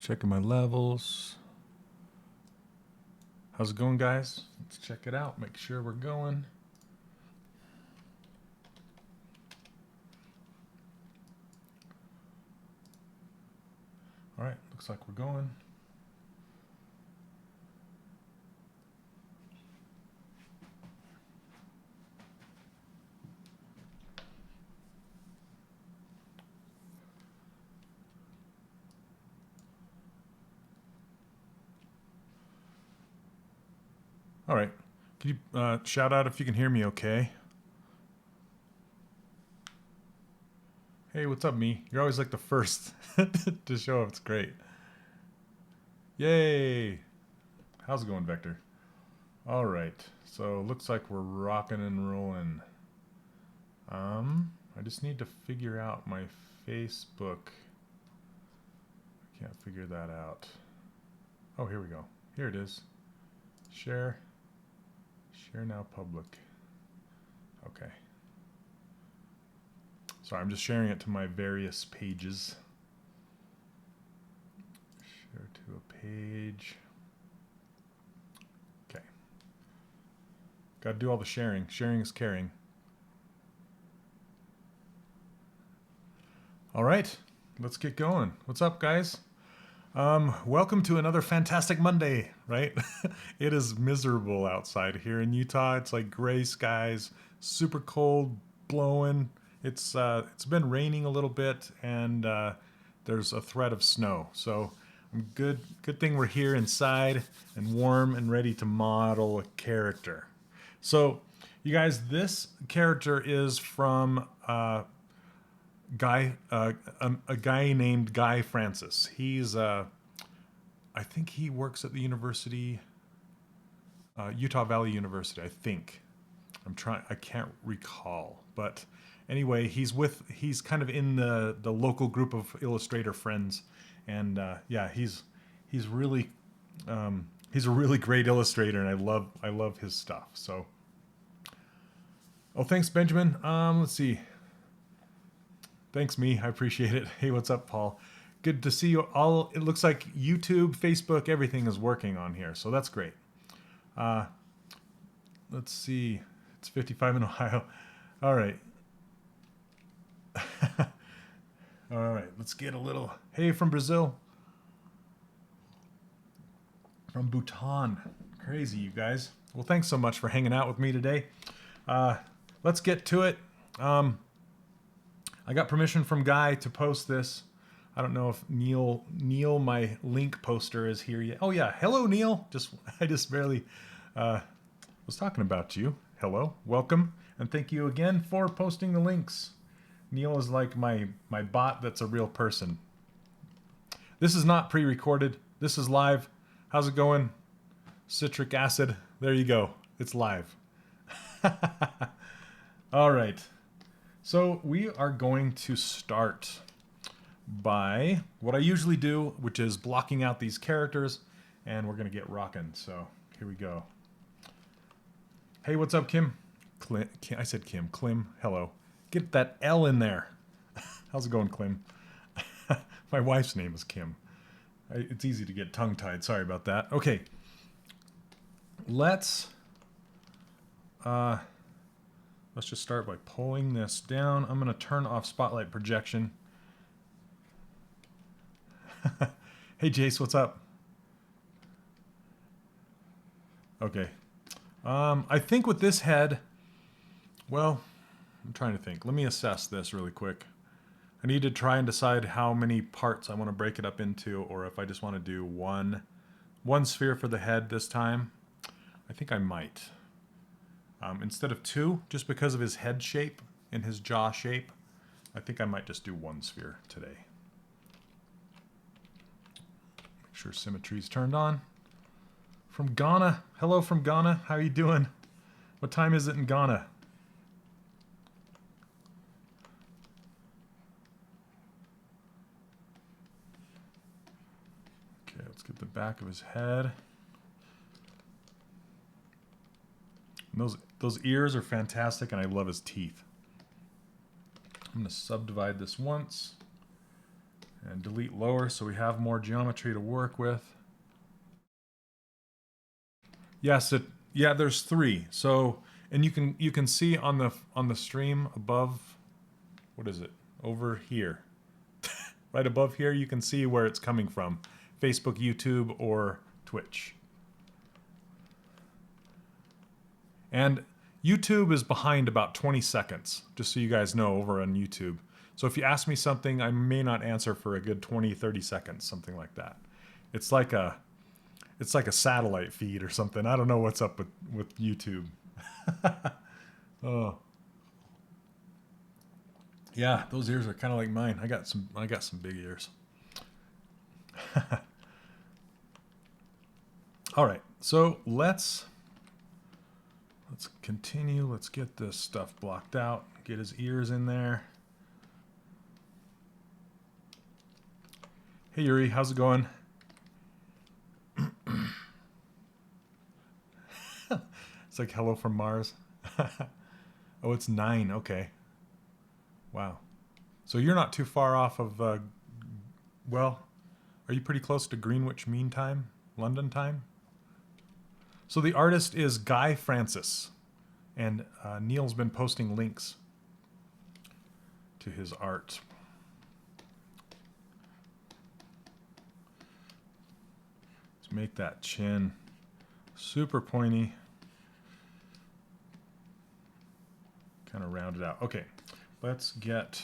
Checking my levels. How's it going, guys? Let's check it out. Make sure we're going. All right, looks like we're going. All right, can you shout out if you can hear me okay? Hey, what's up, me? You're always like the first to show up. It's great. Yay! How's it going, Vector? All right, so looks like we're rocking and rolling. I just need to figure out my Facebook. I can't figure that out. Oh, here we go. Here it is. Share. Share now public. Okay. Sorry, I'm just sharing it to my various pages. Share to a page. Okay. Got to do all the sharing. Sharing is caring. All right, let's get going. What's up, guys? Welcome to another fantastic Monday, right? It is miserable outside here in Utah. It's like gray skies, super cold, blowing. It's been raining a little bit, and there's a threat of snow. So good thing we're here inside and warm and ready to model a character. So you guys, this character is from a guy named Guy Francis. He's I think he works at the university, Utah Valley University. I think. I can't recall, but anyway, he's kind of in the local group of illustrator friends, and yeah, he's really he's a really great illustrator, and I love his stuff. So, oh, thanks, Benjamin. Let's see. Thanks, me. I appreciate it. Hey, what's up, Paul? Good to see you all. It looks like YouTube, Facebook, everything is working on here, so that's great. Let's see. It's 55 in Ohio. All right. All right, let's get a little. Hey, from Brazil. From Bhutan. Crazy, you guys. Well, thanks so much for hanging out with me today. Let's get to it. I got permission from Guy to post this. I don't know if Neil, my link poster, is here yet. Oh yeah, hello Neil. I just barely was talking about you. Hello, welcome, and thank you again for posting the links. Neil is like my bot that's a real person. This is not pre-recorded. This is live. How's it going? Citric acid. There you go. It's live. All right. So we are going to start by what I usually do, which is blocking out these characters, and we're going to get rocking. So here we go. Hey, what's up, Kim? I said Kim. Clem, hello. Get that L in there. How's it going, Clem? My wife's name is Kim. It's easy to get tongue-tied. Sorry about that. Okay. Let's just start by pulling this down. I'm going to turn off spotlight projection. Hey, Jace, what's up? Okay. I think with this head, well, I'm trying to think. Let me assess this really quick. I need to try and decide how many parts I want to break it up into, or if I just want to do one sphere for the head this time. I think I might. Instead of two, just because of his head shape and his jaw shape, I think I might just do one sphere today. Make sure symmetry's turned on. From Ghana. Hello from Ghana. How are you doing? What time is it in Ghana? Okay, let's get the back of his head. And those ears are fantastic, and I love his teeth. I'm going to subdivide this once. And delete lower so we have more geometry to work with. Yes, yeah, there's 3. So, and you can see on the stream above, what is it? Over here. Right above here, you can see where it's coming from. Facebook, YouTube, or Twitch. And YouTube is behind about 20 seconds, just so you guys know, over on YouTube. So if you ask me something, I may not answer for a good 20, 30 seconds, something like that. It's like a satellite feed or something. I don't know what's up with YouTube. Oh. Yeah, those ears are kind of like mine. I got some big ears. All right. So let's continue. Let's get this stuff blocked out. Get his ears in there. Hey Yuri, how's it going? It's like hello from Mars. Oh, it's 9. Okay. Wow. So you're not too far off of, well, are you pretty close to Greenwich Mean Time, London time? So the artist is Guy Francis, and Neil's been posting links to his art. Let's make that chin super pointy. Kind of round it out. Okay, let's get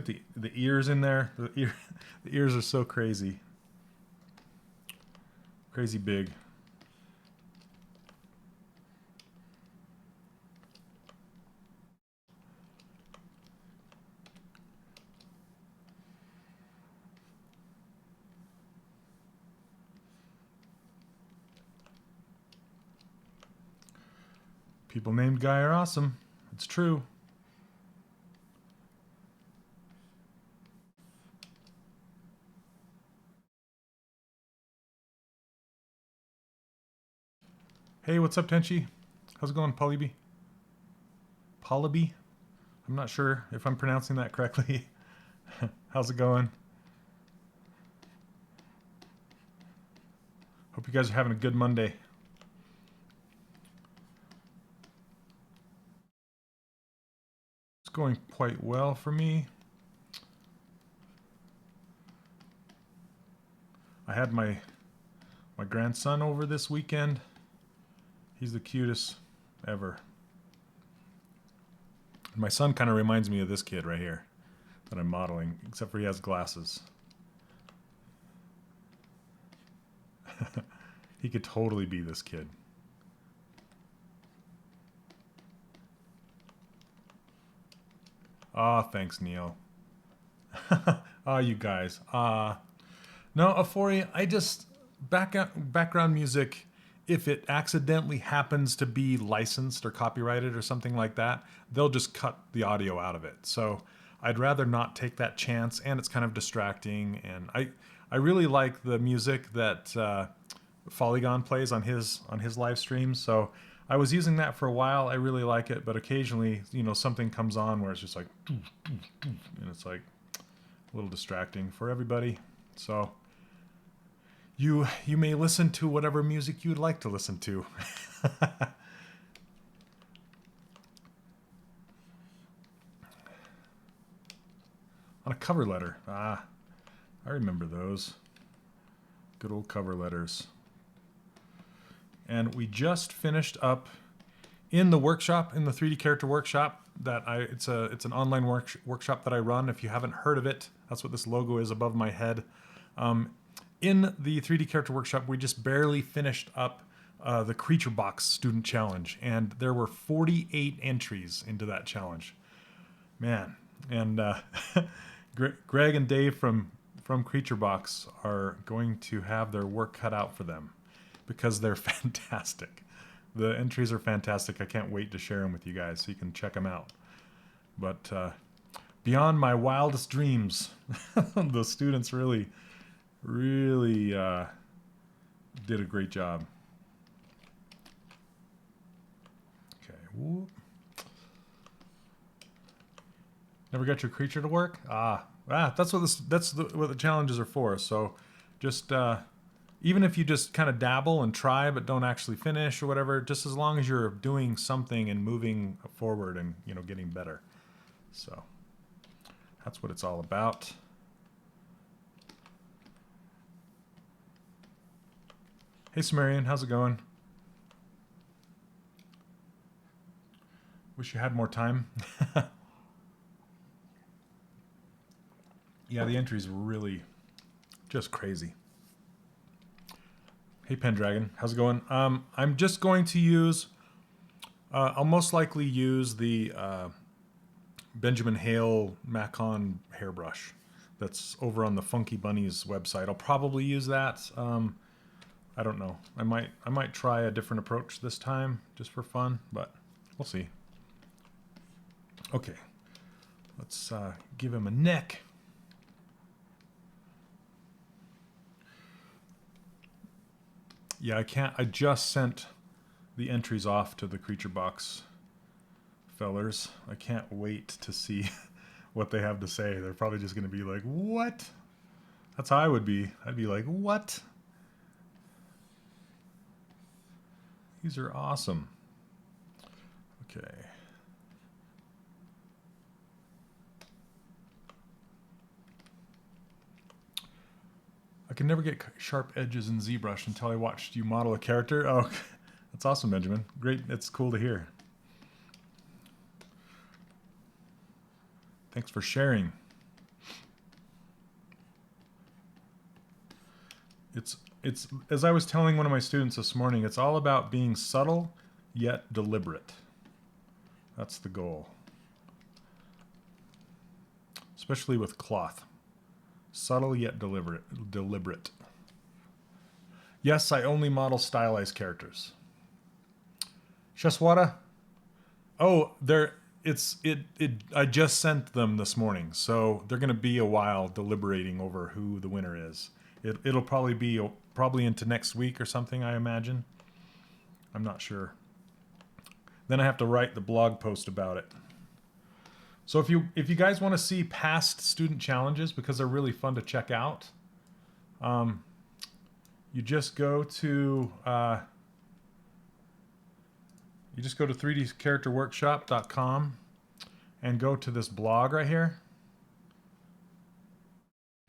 the ears in there. The ears are so crazy. Crazy big. People named Guy are awesome. It's true. Hey, what's up, Tenchi? How's it going, Polyby? Polyby? I'm not sure if I'm pronouncing that correctly. How's it going? Hope you guys are having a good Monday. It's going quite well for me. I had my grandson over this weekend. He's the cutest ever. My son kind of reminds me of this kid right here that I'm modeling, except for he has glasses. He could totally be this kid. Ah, thanks, Neil. You guys. No, Afori, I just... background music, if it accidentally happens to be licensed or copyrighted or something like that, they'll just cut the audio out of it. So I'd rather not take that chance, and it's kind of distracting. And I really like the music that Polygon plays on his live streams. So I was using that for a while. I really like it, but occasionally, you know, something comes on where it's just like, and it's like a little distracting for everybody. So you may listen to whatever music you'd like to listen to. On a cover letter. Ah, I remember those. Good old cover letters. And we just finished up in the workshop, in the 3D character workshop. It's an online workshop that I run. If you haven't heard of it, that's what this logo is above my head. In the 3D character workshop, we just barely finished up the Creature Box Student Challenge, and there were 48 entries into that challenge. Man, and Greg and Dave from Creature Box are going to have their work cut out for them because they're fantastic. The entries are fantastic. I can't wait to share them with you guys so you can check them out. But beyond my wildest dreams, the students really did a great job. Okay, whoop. Never got your creature to work? That's what what the challenges are for. So just even if you just kind of dabble and try but don't actually finish or whatever, just as long as you're doing something and moving forward and, you know, getting better. So that's what it's all about. Hey Sumerian, how's it going? Wish you had more time. Yeah, the entries were really just crazy. Hey Pendragon, how's it going? I'm just going to use, I'll most likely use the Benjamin Hale Macon hairbrush that's over on the Funky Bunnies website. I'll probably use that. I don't know. I might try a different approach this time just for fun, but we'll see. Okay, let's give him a neck. Yeah, I can't. I just sent the entries off to the creature box fellers. I can't wait to see what they have to say. They're probably just going to be like, what? That's how I would be. I'd be like, what? These are awesome. Okay. I can never get sharp edges in ZBrush until I watched you model a character. Oh, that's awesome, Benjamin. Great. It's cool to hear. Thanks for sharing. It's as I was telling one of my students this morning, it's all about being subtle yet deliberate. That's the goal. Especially with cloth. Subtle yet deliberate. Yes, I only model stylized characters. Shaswada? Oh, I just sent them this morning, so they're going to be a while deliberating over who the winner is. It'll probably be into next week or something, I imagine. I'm not sure. Then I have to write the blog post about it. So if you guys want to see past student challenges, because they're really fun to check out, you just go to 3dcharacterworkshop.com and go to this blog right here.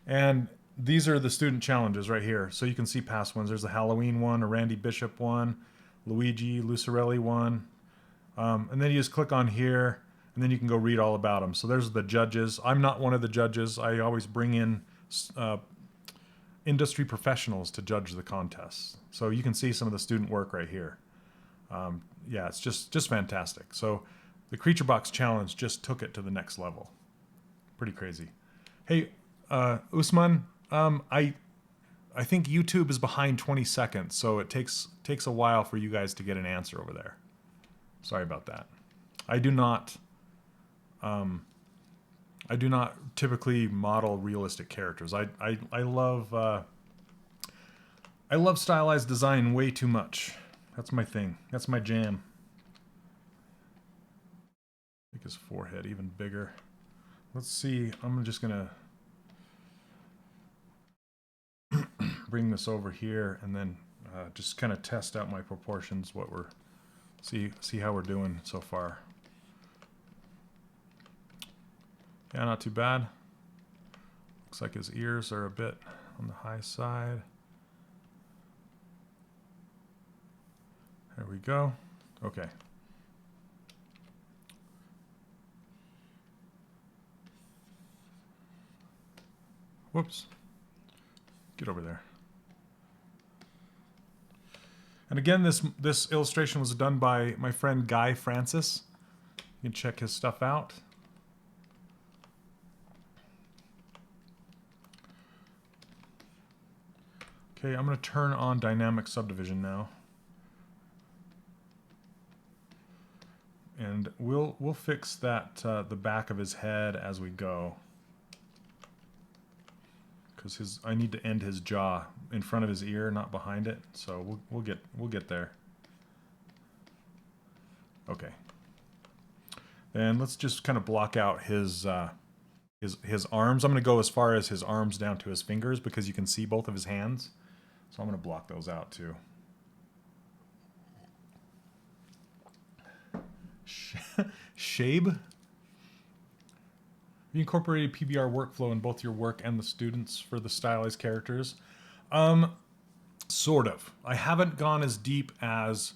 And these are the student challenges right here. So you can see past ones. There's a Halloween one, a Randy Bishop one, Luigi Lucarelli one. And then you just click on here, and then you can go read all about them. So there's the judges. I'm not one of the judges. I always bring in industry professionals to judge the contests. So you can see some of the student work right here. Yeah, it's just fantastic. So the Creature Box Challenge just took it to the next level. Pretty crazy. Hey, Usman, I think YouTube is behind 20 seconds, so it takes a while for you guys to get an answer over there. Sorry about that. I do not typically model realistic characters. I love stylized design way too much. That's my thing. That's my jam. Make his forehead even bigger. Let's see. I'm just gonna bring this over here and then just kind of test out my proportions. What we're see how we're doing so far. Yeah, not too bad. Looks like his ears are a bit on the high side. There we go. Okay. Whoops. Get over there. And again, this illustration was done by my friend Guy Francis. You can check his stuff out. Okay, I'm going to turn on dynamic subdivision now. And we'll fix that the back of his head as we go. Because I need to end his jaw in front of his ear, not behind it. So we'll get there. Okay. And let's just kind of block out his arms. I'm going to go as far as his arms down to his fingers because you can see both of his hands. So I'm going to block those out too. Shabe. You incorporated PBR workflow in both your work and the students for the stylized characters. Sort of. I haven't gone as deep as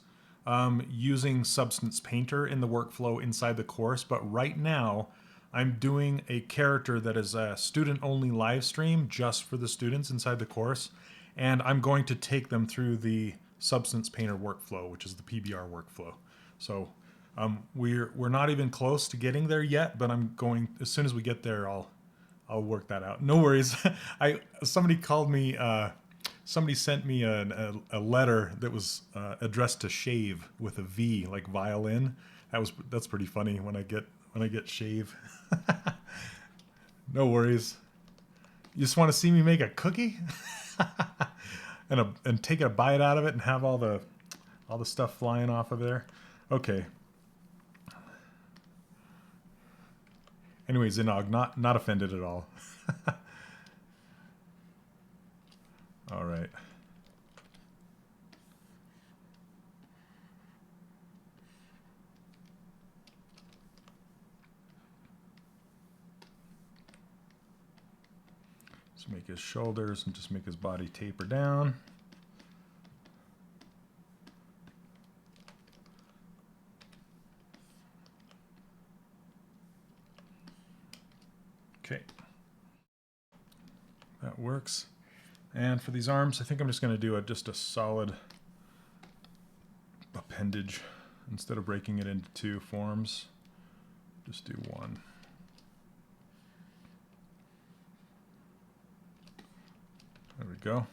using Substance Painter in the workflow inside the course, but right now I'm doing a character that is a student-only live stream just for the students inside the course, and I'm going to take them through the Substance Painter workflow, which is the PBR workflow. So we're not even close to getting there yet, but I'm going, as soon as we get there, I'll work that out. No worries. Somebody called me. Somebody sent me a letter that was addressed to Shave with a V, like violin. That's pretty funny when I get Shave. No worries. You just want to see me make a cookie, and take a bite out of it and have all the stuff flying off of there. Okay. Anyways, Inog, not offended at all. All right. Let's make his shoulders and just make his body taper down. Okay. That works. And for these arms, I think I'm just going to do just a solid appendage instead of breaking it into two forms. Just do one. There we go.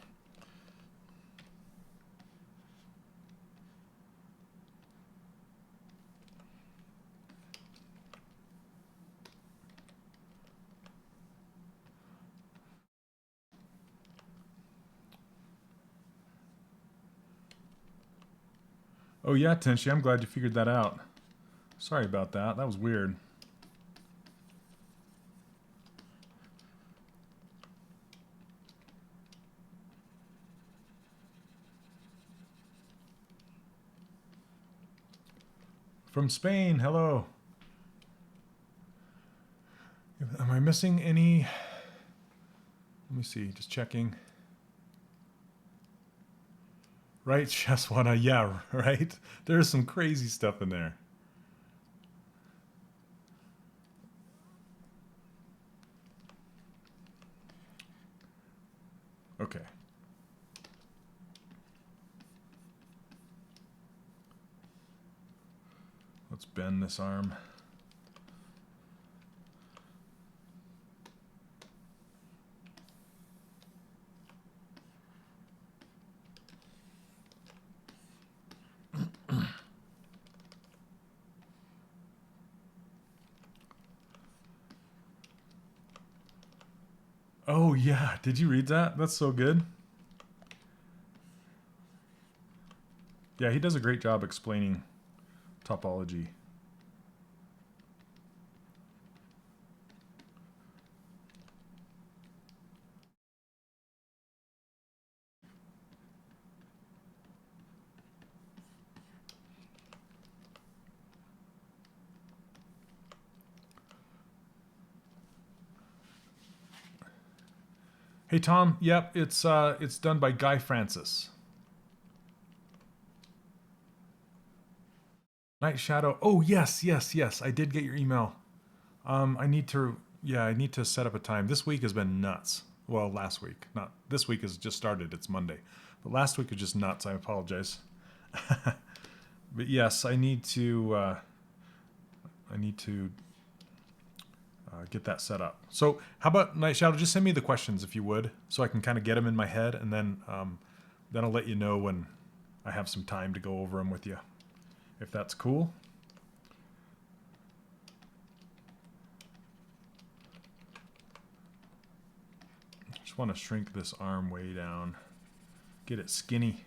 Oh yeah, Tenshi, I'm glad you figured that out. Sorry about that. That was weird. From Spain, hello. Am I missing any? Let me see, just checking. Right, Cheswana, yeah, right? There's some crazy stuff in there. Okay. Let's bend this arm. Oh yeah, did you read that? That's so good. Yeah, he does a great job explaining topology. Hey Tom, yep, it's done by Guy Francis. Night Shadow. Oh yes, yes, yes. I did get your email. I need to set up a time. This week has been nuts. Well, last week, not this week has just started. It's Monday, but last week was just nuts. I apologize. But yes, I need to get that set up. So how about Night Shadow? Just send me the questions if you would, so I can kind of get them in my head, and then I'll let you know when I have some time to go over them with you, if that's cool. Just want to shrink this arm way down, get it skinny.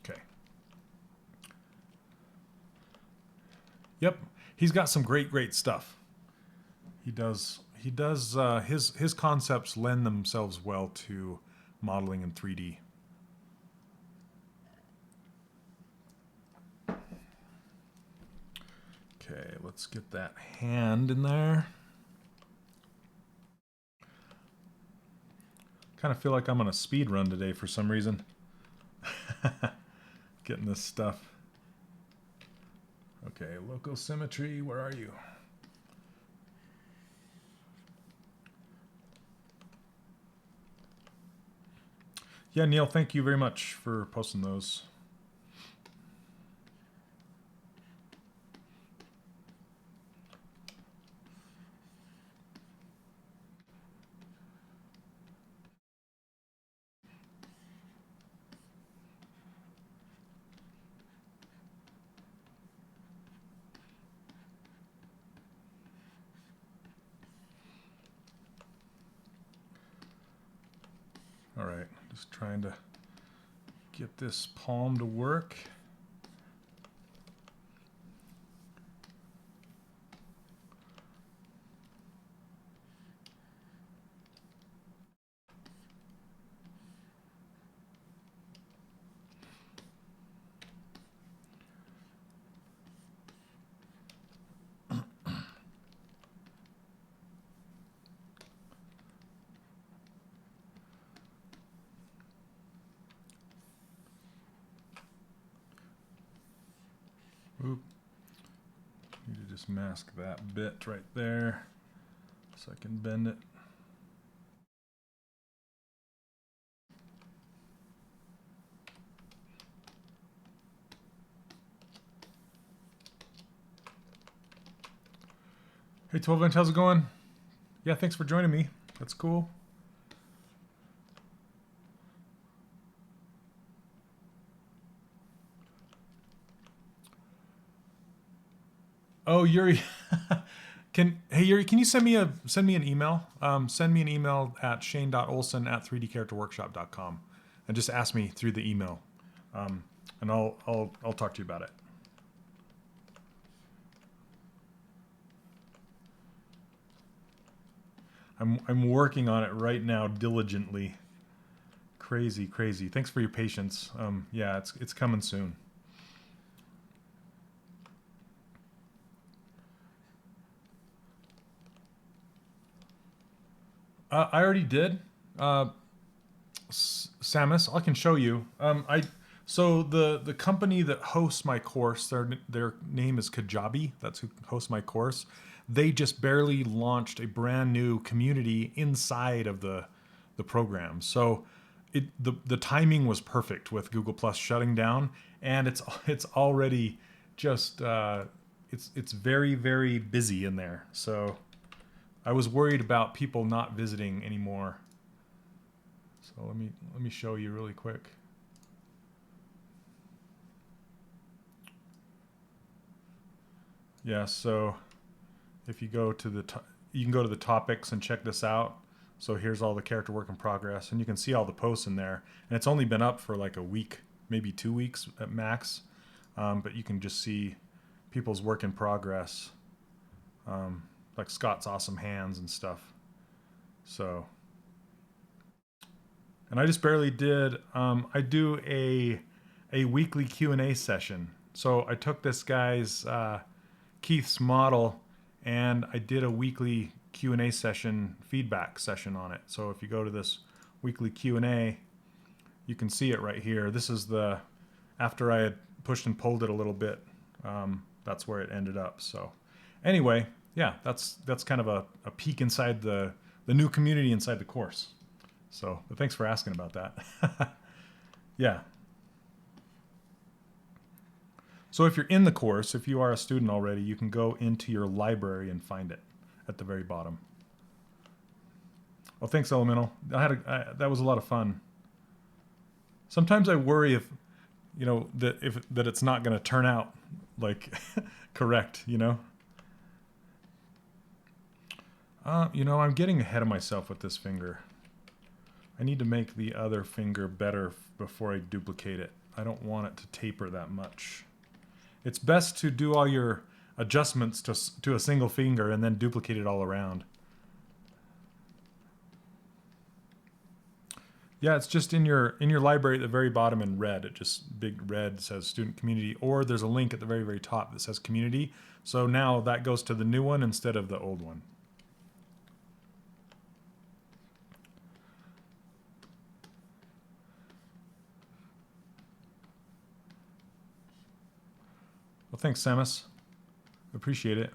Okay. Yep, he's got some great stuff. He does. His concepts lend themselves well to modeling in 3D. Okay, let's get that hand in there. Kind of feel like I'm on a speed run today for some reason. Getting this stuff. Okay, local symmetry, where are you? Yeah, Neil, thank you very much for posting those. All right, just trying to get this palm to work. Oop. Need to just mask that bit right there so I can bend it. Hey 12 inch, how's it going? Yeah, thanks for joining me. That's cool. Oh, Yuri, hey Yuri, can you send me an email? Send me an email at shane.olson@3dcharacterworkshop.com and just ask me through the email, and I'll talk to you about it. I'm working on it right now diligently. Crazy. Thanks for your patience. Yeah, it's coming soon. I already did. Samus, I can show you. So the company that hosts my course, their name is Kajabi. That's who hosts my course. They just barely launched a brand new community inside of the program. So the timing was perfect with Google Plus shutting down, and it's already just it's very busy in there. So I was worried about people not visiting anymore. So let me show you really quick. Yeah, so if you go to you can go to the topics and check this out. So here's all the character work in progress, and you can see all the posts in there. And it's only been up for like a week, maybe 2 weeks at max. But you can just see people's work in progress, like Scott's awesome hands and stuff. So, and I just barely did. I do a weekly Q&A session. So I took this guy's Keith's model, and I did a weekly Q&A session, feedback session on it. So if you go to this weekly Q&A, you can see it right here. This is after I had pushed and pulled it a little bit, that's where it ended up. So anyway, yeah, that's kind of a peek inside the new community inside the course. So but thanks for asking about that. Yeah. So if you're in the course, if you are a student already, you can go into your library and find it at the very bottom. Well, thanks, Elemental. That was a lot of fun. Sometimes I worry that it's not going to turn out like correct, you know? I'm getting ahead of myself with this finger. I need to make the other finger better before I duplicate it. I don't want it to taper that much. It's best to do all your adjustments to a single finger and then duplicate it all around. Yeah, it's just in your library at the very bottom in red. It just big red says student community, or there's a link at the very, very top that says community. So now that goes to the new one instead of the old one. Well, thanks, Samus. Appreciate it.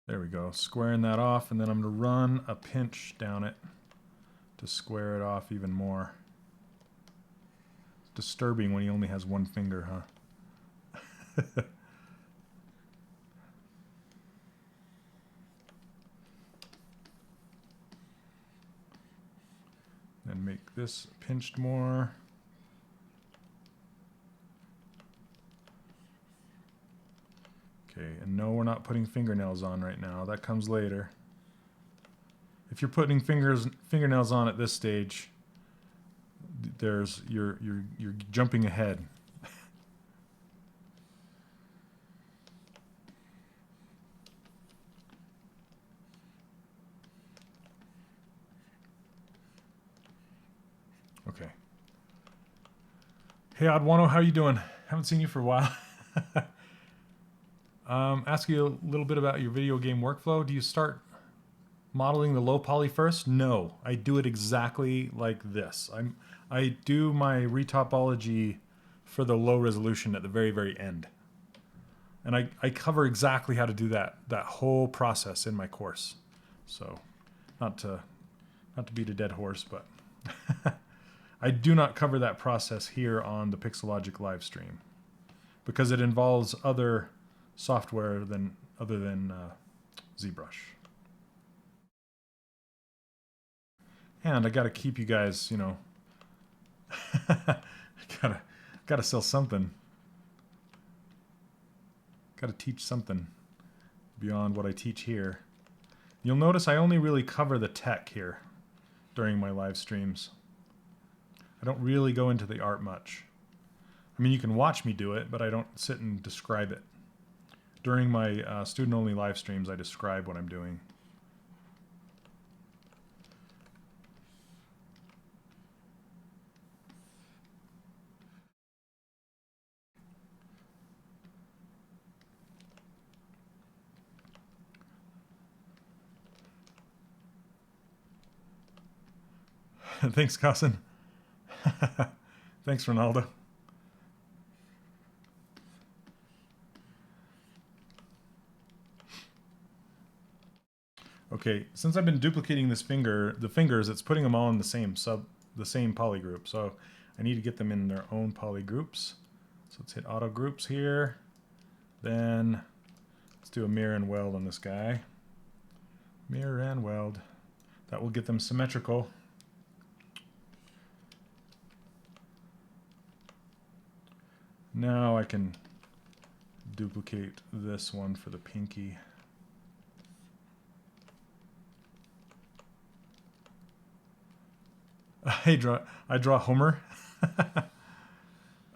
There we go. Squaring that off, and then I'm going to run a pinch down it to square it off even more. It's disturbing when he only has one finger, huh? And make this pinched more. Okay, and no, we're not putting fingernails on right now. That comes later. If you're putting fingernails on at this stage, you're jumping ahead. Okay. Hey Oddwano, how you doing? Haven't seen you for a while. Ask you a little bit about your video game workflow. Do you start modeling the low poly first? No, I do it exactly like this. I do my retopology for the low resolution at the very, very end. And I cover exactly how to do that whole process in my course. So not to beat a dead horse, but I do not cover that process here on the Pixelogic live stream because it involves other software other than ZBrush. And I got to keep you guys, you know, gotta sell something. Got to teach something beyond what I teach here. You'll notice I only really cover the tech here during my live streams. I don't really go into the art much. I mean, you can watch me do it, but I don't sit and describe it. During my student-only live streams, I describe what I'm doing. Thanks, Cousin. Thanks, Ronaldo. Okay, since I've been duplicating the fingers, it's putting them all in the same poly group. So I need to get them in their own poly groups. So let's hit auto groups here. Then let's do a mirror and weld on this guy. Mirror and weld. That will get them symmetrical. Now I can duplicate this one for the pinky. I draw Homer.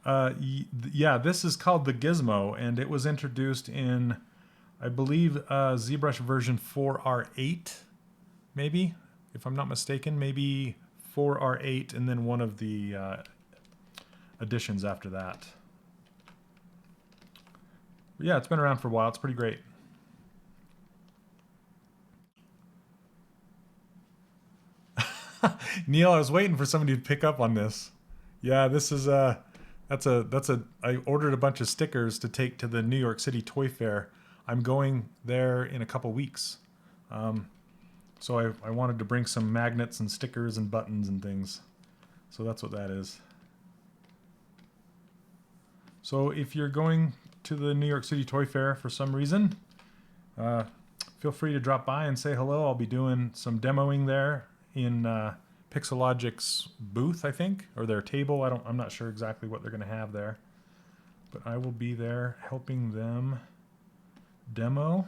Yeah, this is called the Gizmo, and it was introduced in, I believe, ZBrush version 4R8, maybe, if I'm not mistaken, maybe 4R8, and then one of the additions after that. But yeah, it's been around for a while. It's pretty great. Neil, I was waiting for somebody to pick up on this. Yeah, this is I ordered a bunch of stickers to take to the New York City Toy Fair. I'm going there in a couple weeks. So I wanted to bring some magnets and stickers and buttons and things. So that's what that is. So if you're going to the New York City Toy Fair for some reason, feel free to drop by and say hello. I'll be doing some demoing there in Pixelogic's booth, I think, or their table. I'm not sure exactly what they're going to have there, but I will be there helping them demo.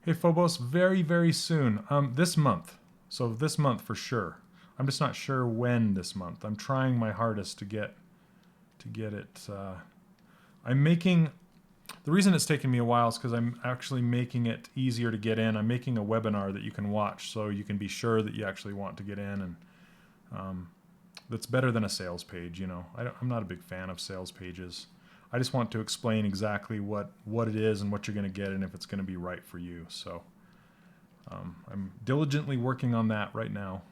Hey Phobos, very, very soon. This month. So this month for sure. I'm just not sure when this month. I'm trying my hardest to get it. I'm making, the reason it's taken me a while is because I'm actually making it easier to get in. I'm making a webinar that you can watch so you can be sure that you actually want to get in, and that's better than a sales page. You know, I'm not a big fan of sales pages. I just want to explain exactly what it is and what you're going to get and if it's going to be right for you. So I'm diligently working on that right now.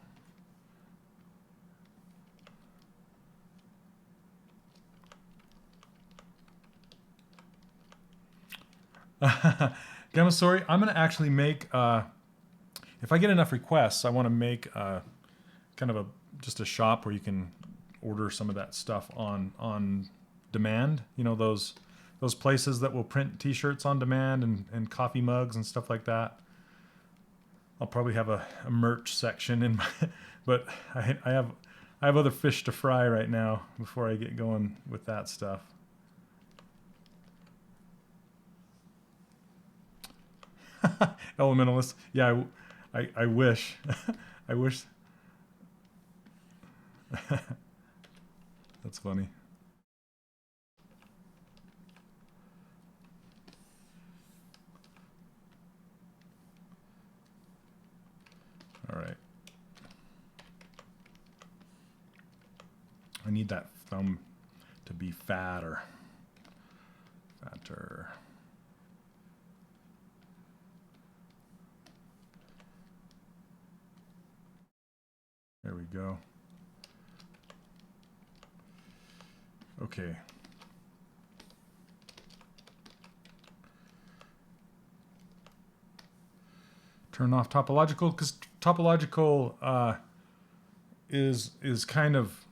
Gamasori, I'm going to actually make, if I get enough requests, I want to make kind of just a shop where you can order some of that stuff on demand. You know, those places that will print t-shirts on demand and coffee mugs and stuff like that. I'll probably have a merch section in my, but I have other fish to fry right now before I get going with that stuff. Elementalist. Yeah, I wish. I wish. That's funny. All right. I need that thumb to be fatter. There we go. Okay. Turn off topological, because topological is kind of,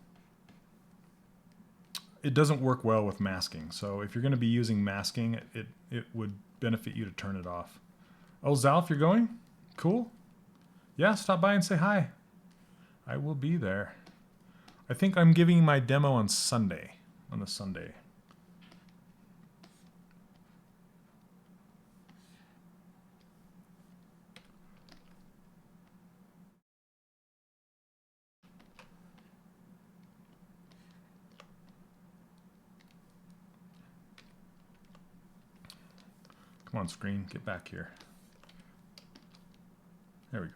it doesn't work well with masking. So if you're going to be using masking, it would benefit you to turn it off. Oh, Zalf, you're going? Cool. Yeah, stop by and say hi. I will be there. I think I'm giving my demo on Sunday, on the Sunday. Come on, screen, get back here. There we go.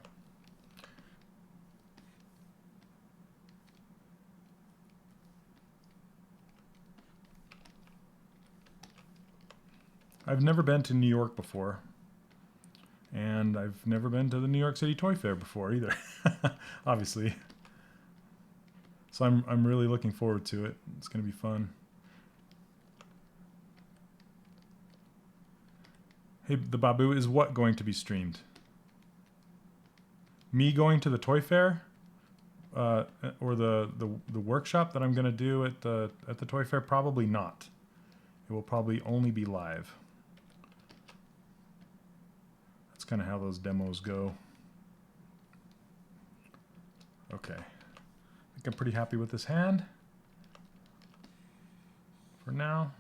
I've never been to New York before, and I've never been to the New York City Toy Fair before either, obviously. So I'm really looking forward to it. It's going to be fun. Hey, the Babu, is what going to be streamed? Me going to the Toy Fair, or the workshop that I'm going to do at the Toy Fair? Probably not. It will probably only be live. That's kind of how those demos go. Okay. I think I'm pretty happy with this hand. For now.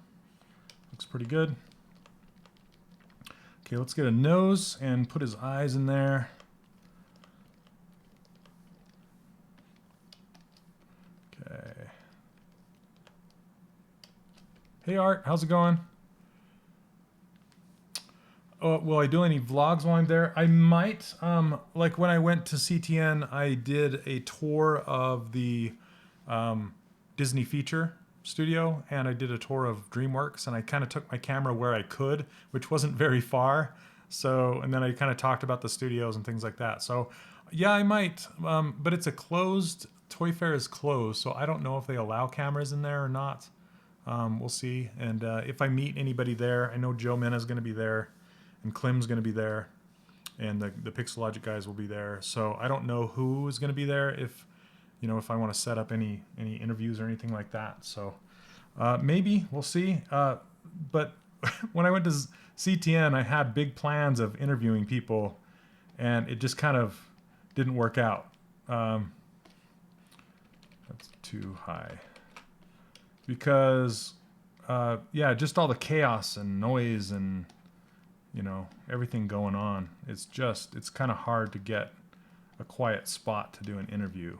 Looks pretty good. Okay, let's get a nose and put his eyes in there. Okay. Hey Art, how's it going? Oh, will I do any vlogs while I'm there? I might. Like when I went to CTN, I did a tour of the Disney feature studio, and I did a tour of DreamWorks, and I kind of took my camera where I could, which wasn't very far. So, and then I kind of talked about the studios and things like that. So yeah, I might, but it's a closed, Toy Fair is closed, so I don't know if they allow cameras in there or not. We'll see. And if I meet anybody there, I know Joe Mena's going to be there, and Clem's going to be there, and the Pixelogic guys will be there. So I don't know who is going to be there, if you know, if I want to set up any interviews or anything like that. So maybe we'll see. But when I went to CTN, I had big plans of interviewing people, and it just kind of didn't work out. That's too high. Because, yeah, just all the chaos and noise and, you know, everything going on. It's kind of hard to get a quiet spot to do an interview.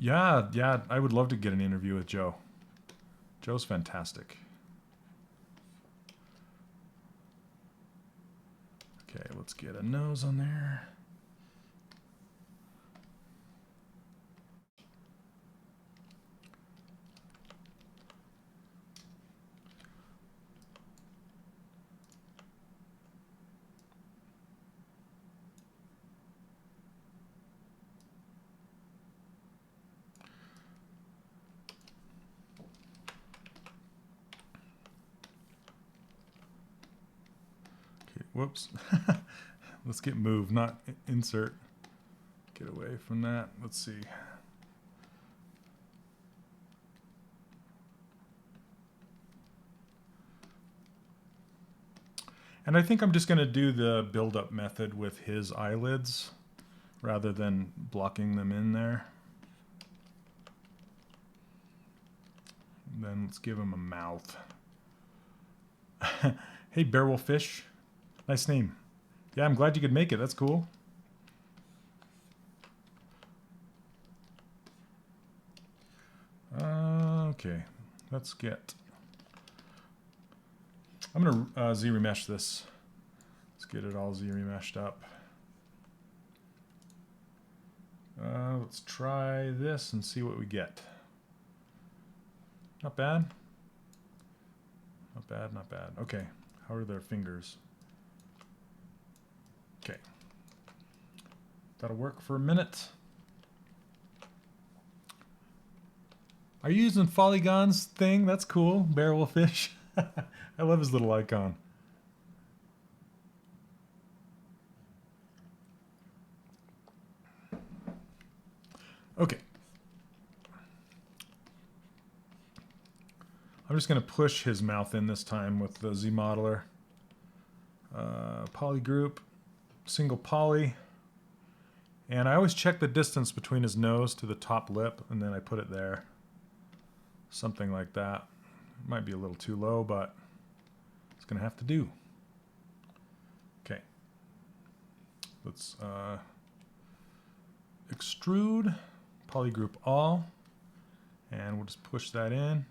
Yeah, I would love to get an interview with Joe. Joe's fantastic. Okay, let's get a nose on there. Okay, whoops. Let's get move, not insert. Get away from that. Let's see. And I think I'm just going to do the build-up method with his eyelids rather than blocking them in there. And then let's give him a mouth. Hey, Bearwolf Fish. Nice name. Yeah, I'm glad you could make it. That's cool. Okay, let's get... I'm going to ZRemesh this. Let's get it all ZRemeshed up. Let's try this and see what we get. Not bad. Not bad, not bad. Okay, how are their fingers? Okay. That'll work for a minute. Are you using Polygon's thing? That's cool. Bearwolf Fish. I love his little icon. Okay. I'm just going to push his mouth in this time with the Z modeler. Poly group, single poly. And I always check the distance between his nose to the top lip, and then I put it there. Something like that. Might be a little too low, but it's going to have to do. Okay. Let's extrude, polygroup all, and we'll just push that in.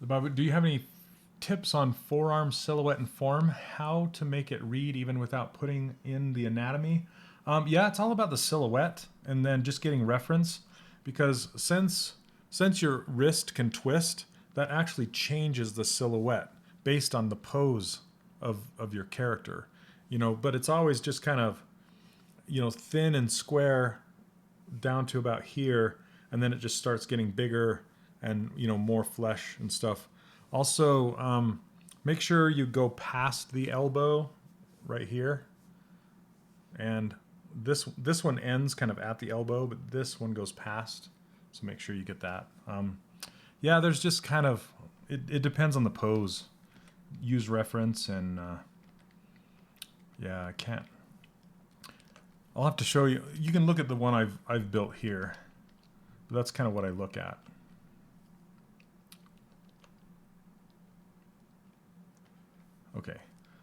Bob, do you have any tips on forearm silhouette and form? How to make it read even without putting in the anatomy? Yeah, it's all about the silhouette and then just getting reference, because since your wrist can twist, that actually changes the silhouette based on the pose of your character, you know, but it's always just kind of, you know, thin and square down to about here, and then it just starts getting bigger and, you know, more flesh and stuff. Also, make sure you go past the elbow right here, and this one ends kind of at the elbow, but this one goes past, so make sure you get that. Yeah, there's just kind of, it depends on the pose. Use reference, and yeah, I can't. I'll have to show you. You can look at the one I've built here. That's kind of what I look at. Okay,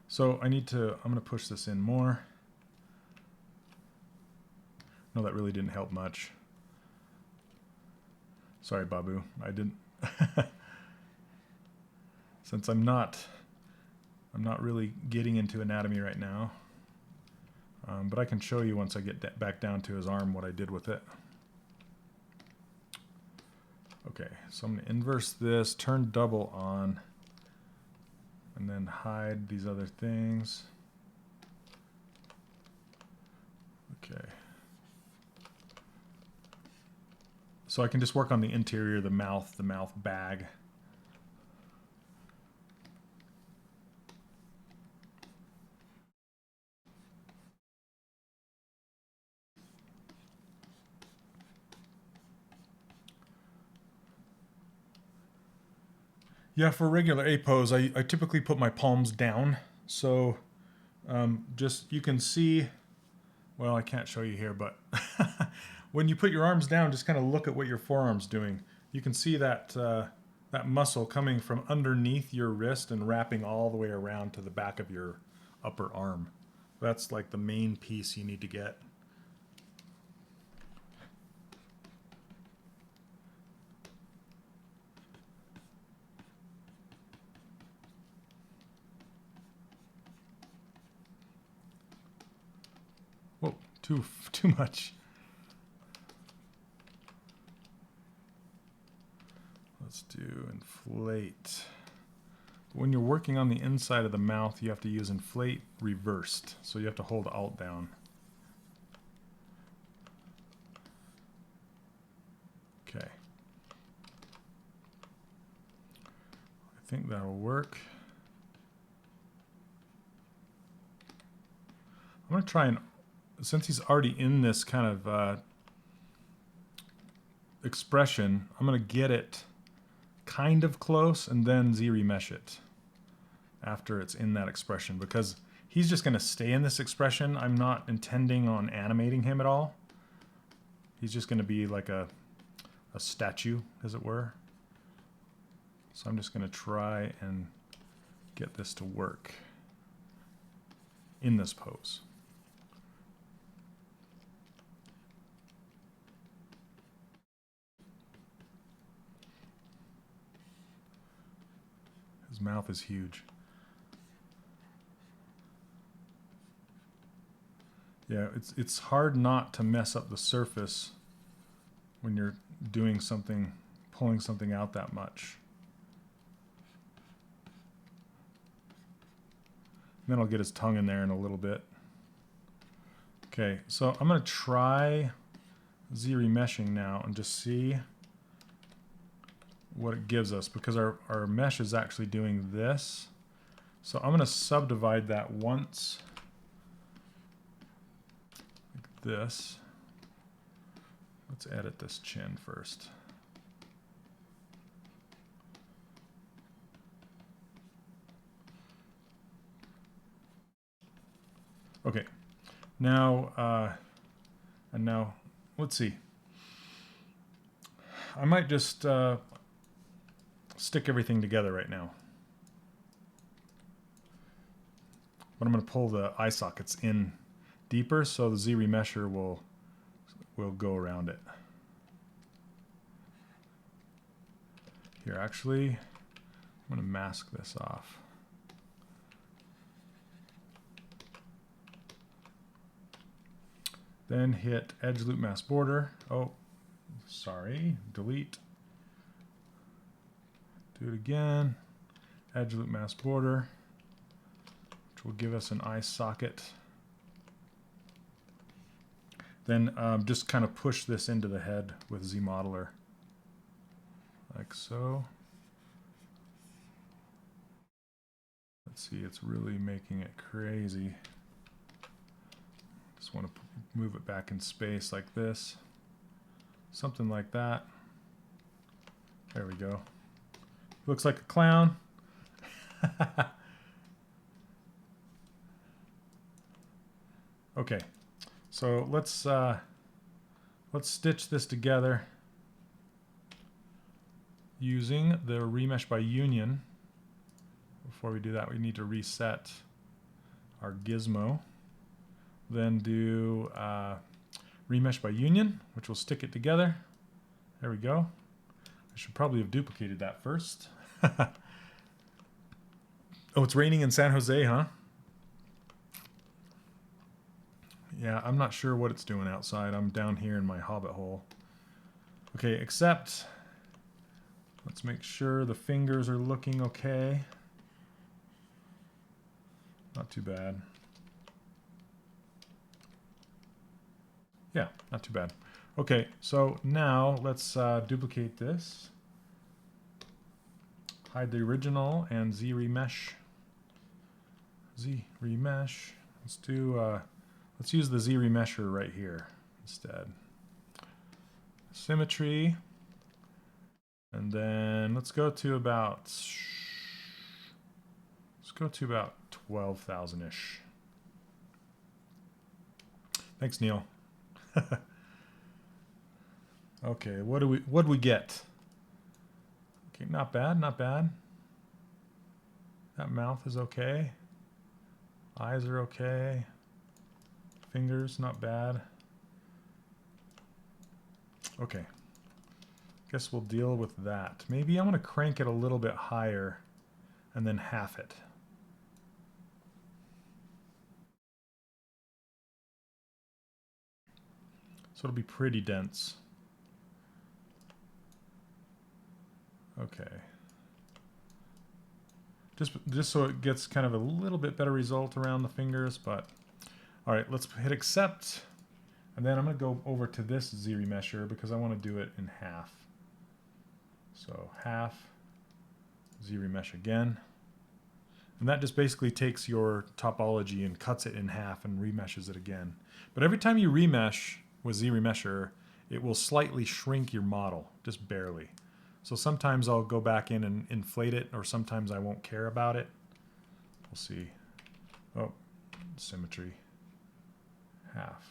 so I'm going to push this in more. No, that really didn't help much. Sorry, Babu, I didn't. Since I'm not really getting into anatomy right now, but I can show you once I get back down to his arm what I did with it. Okay, so I'm going to inverse this, turn double on, and then hide these other things. Okay. So I can just work on the interior, the mouth bag. Yeah, for regular A pose, I typically put my palms down. So just, you can see, well, I can't show you here, but when you put your arms down, just kind of look at what your forearm's doing. You can see that, that muscle coming from underneath your wrist and wrapping all the way around to the back of your upper arm. That's like the main piece you need to get. Whoa, too much. Let's do inflate. When you're working on the inside of the mouth, you have to use inflate reversed. So you have to hold Alt down. Okay. I think that'll work. I'm going to try and, since he's already in this kind of expression, I'm going to get it kind of close and then ZRemesh it after it's in that expression, because he's just going to stay in this expression. I'm not intending on animating him at all. He's just going to be like a statue, as it were. So I'm just going to try and get this to work in this pose. His mouth is huge. Yeah, it's hard not to mess up the surface when you're doing something, pulling something out that much. And then I'll get his tongue in there in a little bit. Okay, so I'm going to try ZRemeshing now and just see what it gives us, because our mesh is actually doing this. So I'm going to subdivide that once. This. Let's edit this chin first. Okay, now, and now, let's see. I might just stick everything together right now. But I'm going to pull the eye sockets in deeper, so the ZRemesher will go around it. Here, actually, I'm going to mask this off. Then hit Edge Loop Mask Border. Oh, sorry, delete. Do it again. Edge Loop Mask Border, which will give us an eye socket. Then just kind of push this into the head with ZModeler, like so. Let's see, it's really making it crazy. Just want to move it back in space like this. Something like that. There we go. Looks like a clown. Okay. So let's stitch this together using the remesh by union. Before we do that, we need to reset our gizmo. Then do remesh by union, which will stick it together. There we go. I should probably have duplicated that first. Oh, it's raining in San Jose, huh? Yeah, I'm not sure what it's doing outside. I'm down here in my hobbit hole. Okay, except let's make sure the fingers are looking okay. Not too bad. Yeah, not too bad. Okay, so now let's duplicate this. Hide the original and ZRemesh. ZRemesh. Let's do. Let's use the ZRemesher right here instead. Symmetry. And then let's go to about 12,000-ish. Thanks, Neil. Okay, what do we get? Okay, not bad, not bad. That mouth is okay. Eyes are okay. fingers, not bad. Okay. Guess we'll deal with that. Maybe I'm going to crank it a little bit higher and then half it. So it'll be pretty dense. Okay. Just so it gets kind of a little bit better result around the fingers, but all right, let's hit accept. And then I'm going to go over to this ZRemesher because I want to do it in half. So half, ZRemesh again. And that just basically takes your topology and cuts it in half and remeshes it again. But every time you remesh with ZRemesher, it will slightly shrink your model, just barely. So sometimes I'll go back in and inflate it, or sometimes I won't care about it. We'll see. Oh, symmetry. Half.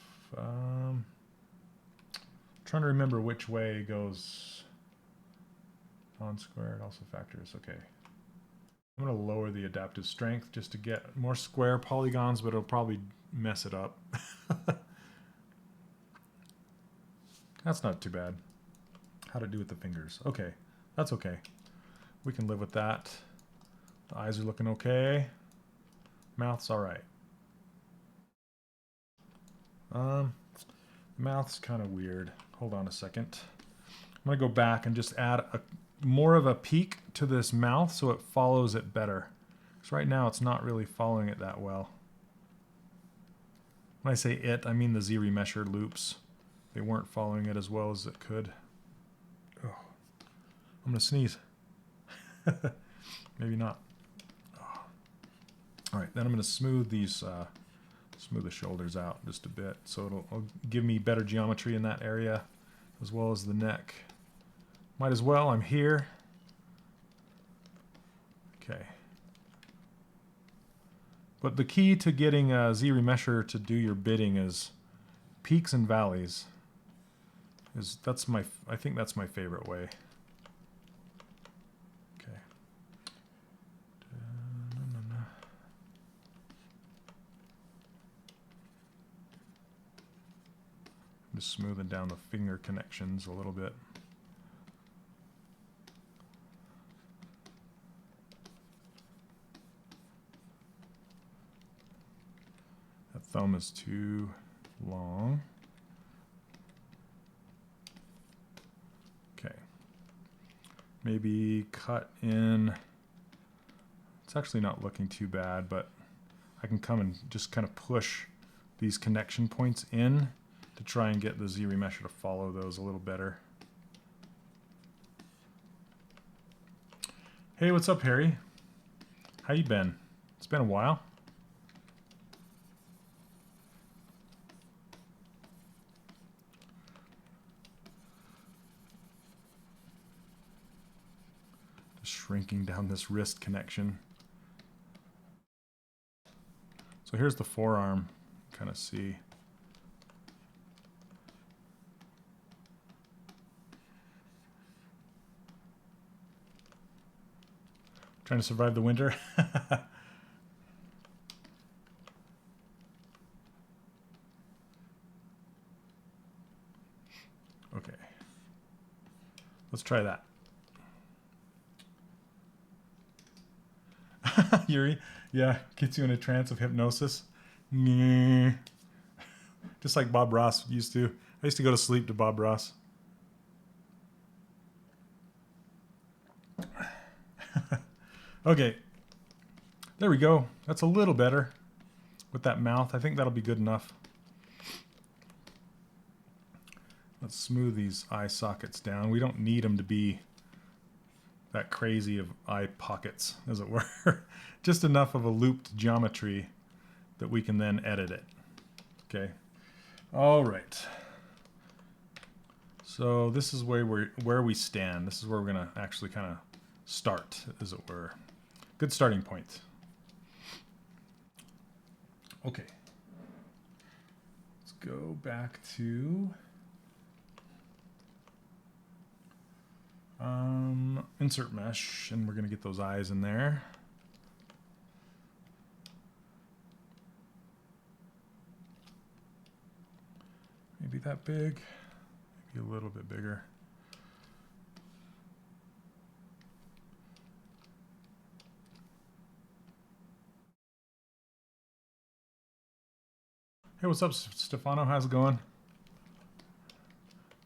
Trying to remember which way it goes. Non-squared, also factors. Okay. I'm going to lower the adaptive strength just to get more square polygons, but it'll probably mess it up. That's not too bad. How to do with the fingers. Okay, that's okay. We can live with that. The eyes are looking okay. Mouth's all right. Mouth's kind of weird. Hold on a second. I'm going to go back and just add more of a peak to this mouth so it follows it better. Because right now it's not really following it that well. When I say it, I mean the ZRemesher loops. They weren't following it as well as it could. Oh, I'm going to sneeze. Maybe not. Oh. All right, then I'm going to smooth these, smooth the shoulders out just a bit. So it'll give me better geometry in that area as well as the neck. Might as well, I'm here. Okay. But the key to getting a ZRemesher to do your bidding is peaks and valleys. I think that's my favorite way. Okay. I'm just smoothing down the finger connections a little bit. That thumb is too long. Okay. Maybe cut in. It's actually not looking too bad, but I can come and just kind of push these connection points in to try and get the ZRemesher to follow those a little better. Hey, what's up, Harry? How you been? It's been a while. Just shrinking down this wrist connection. So here's the forearm. Kind of see. Trying to survive the winter. Okay. Let's try that. Yuri, yeah, gets you in a trance of hypnosis. Just like Bob Ross used to. I used to go to sleep to Bob Ross. Okay, there we go. That's a little better with that mouth. I think that'll be good enough. Let's smooth these eye sockets down. We don't need them to be that crazy of eye pockets, as it were. Just enough of a looped geometry that we can then edit it. Okay. All right. So this is where we stand. This is where we're going to actually kind of start, as it were. Good starting point. Okay. Let's go back to insert mesh, and we're going to get those eyes in there. that big. Maybe a little bit bigger. Hey, what's up, Stefano? How's it going?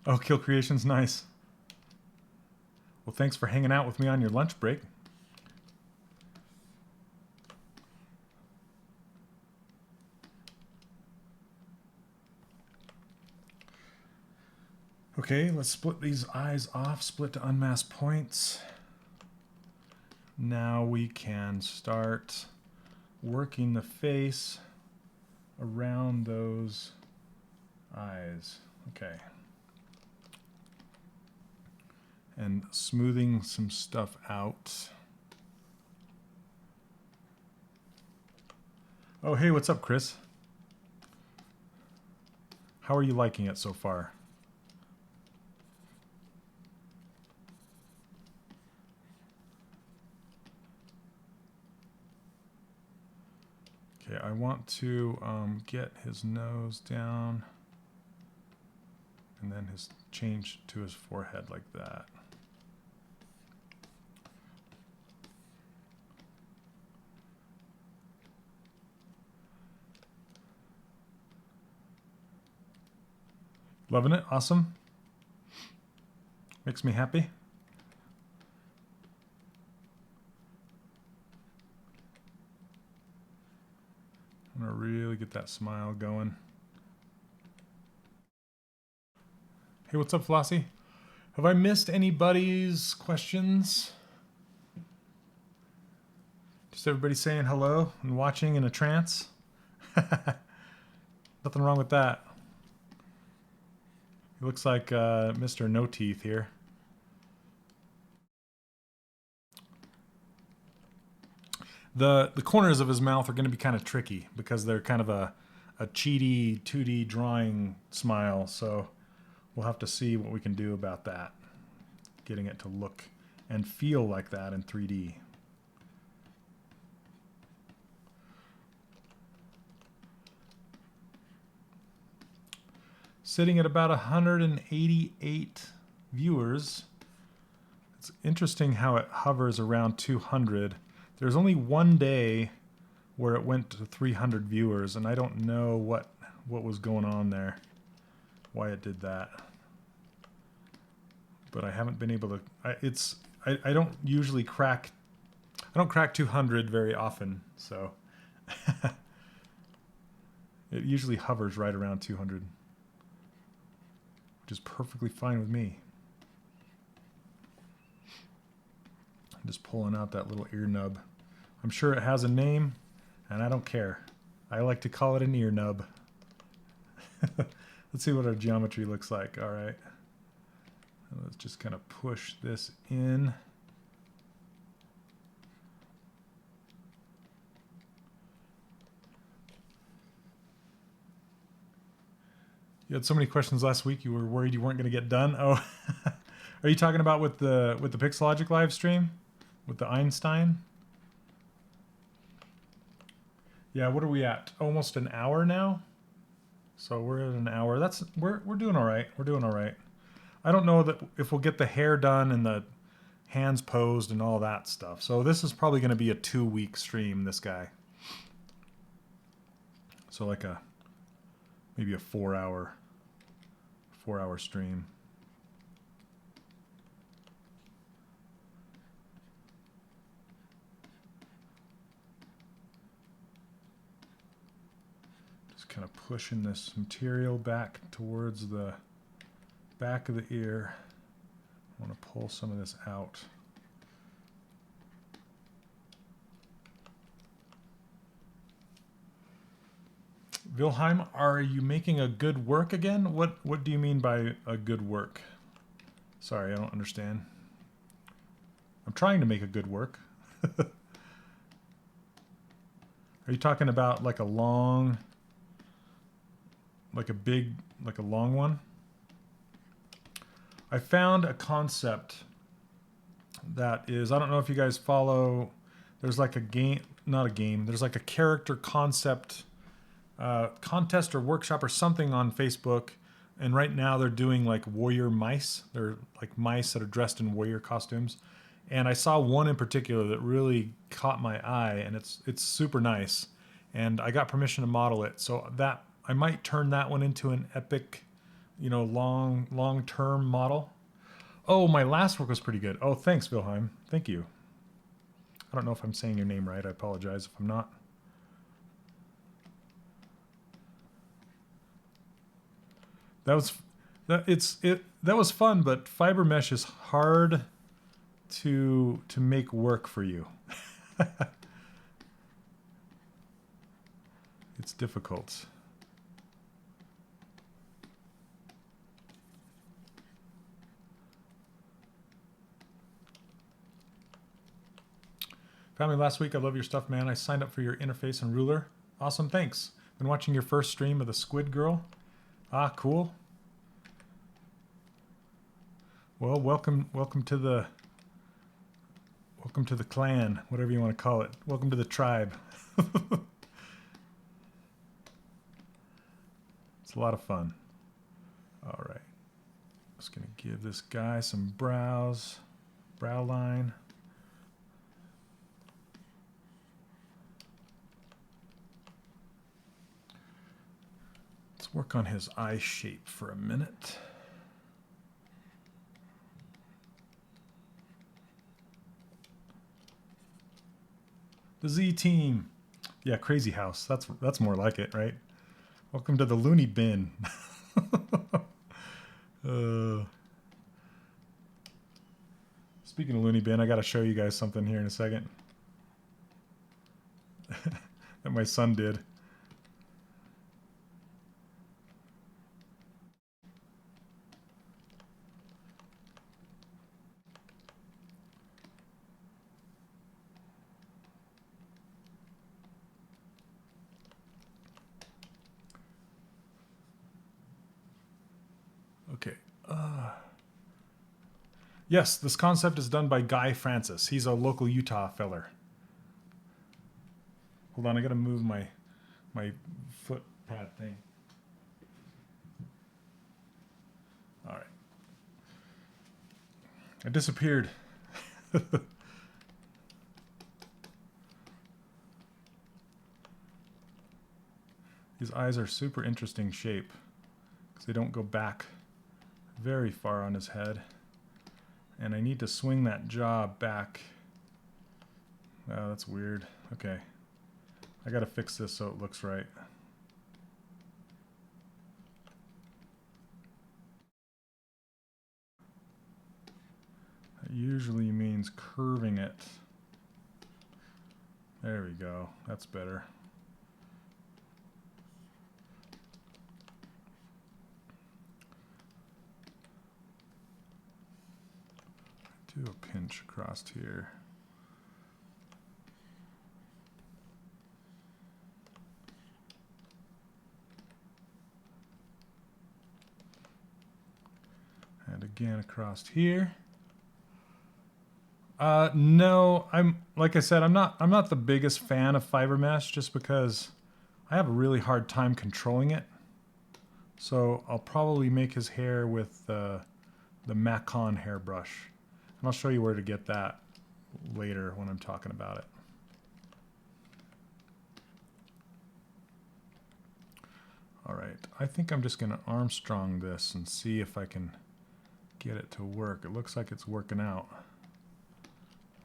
Oh, Kill Creation's nice. Well, thanks for hanging out with me on your lunch break. Okay, let's split these eyes off, split to unmask points. Now we can start working the face around those eyes. Okay. And smoothing some stuff out. Oh, hey, what's up, Chris? How are you liking it so far? Okay, I want to get his nose down and then change to his forehead like that. Loving it, awesome. Makes me happy. I'm gonna really get that smile going. Hey, what's up, Flossie? Have I missed anybody's questions? Just everybody saying hello and watching in a trance? Nothing wrong with that. He looks like Mr. No Teeth here. The corners of his mouth are going to be kind of tricky because they're kind of a cheaty 2D drawing smile, so we'll have to see what we can do about that. Getting it to look and feel like that in 3D. Sitting at about 188 viewers. It's interesting how it hovers around 200. There's only one day where it went to 300 viewers, and I don't know what was going on there, why it did that. But I haven't been able to. I don't usually crack. I don't crack 200 very often, so it usually hovers right around 200, which is perfectly fine with me. Just pulling out that little ear nub. I'm sure it has a name, and I don't care. I like to call it an ear nub. Let's see what our geometry looks like. All right. Let's just kind of push this in. You had so many questions last week. You were worried you weren't going to get done. Oh, are you talking about with the Pixologic live stream? With the Einstein? Yeah, what are we at? Almost an hour now? So we're at an hour. We're doing all right. We're doing all right. I don't know that if we'll get the hair done and the hands posed and all that stuff. So this is probably going to be a 2-week stream, this guy. So like maybe a 4-hour stream. Kind of pushing this material back towards the back of the ear. I want to pull some of this out. Wilhelm, are you making a good work again? What do you mean by a good work? Sorry, I don't understand. I'm trying to make a good work. Are you talking about like a long... like a long one? I found a concept that is, I don't know if you guys follow, there's like a game, not a game, there's like a character concept contest or workshop or something on Facebook And right now they're doing like warrior mice. They're like mice that are dressed in warrior costumes. And I saw one in particular that really caught my eye, and it's super nice. And I got permission to model it, so that I might turn that one into an epic, you know, long term model. Oh, my last work was pretty good. Oh, thanks, Wilhelm. Thank you. I don't know if I'm saying your name right. I apologize if I'm not. That was fun, but fiber mesh is hard to make work for you. It's difficult. Found me last week. I love your stuff, man. I signed up for your interface and ruler. Awesome, thanks. Been watching your first stream of the Squid Girl. Ah, cool. Well, welcome to the clan, whatever you want to call it. Welcome to the tribe. It's a lot of fun. All right. Just gonna give this guy some brow line. Let's work on his eye shape for a minute. The Z team. Yeah, Crazy House. That's more like it, right? Welcome to the loony bin. Speaking of loony bin, I got to show you guys something here in a second that my son did. Okay. Yes, this concept is done by Guy Francis. He's a local Utah feller. Hold on, I gotta move my foot pad thing. All right. I disappeared. These eyes are super interesting shape because they don't go back very far on his head. And I need to swing that jaw back. Oh, that's weird. Okay. I gotta fix this so it looks right. That usually means curving it. There we go. That's better. Do a pinch across here. And again across here. No, like I said, I'm not the biggest fan of fiber mesh just because I have a really hard time controlling it. So I'll probably make his hair with the Macon hairbrush. And I'll show you where to get that later when I'm talking about it. All right, I think I'm just gonna Armstrong this and see if I can get it to work. It looks like it's working out.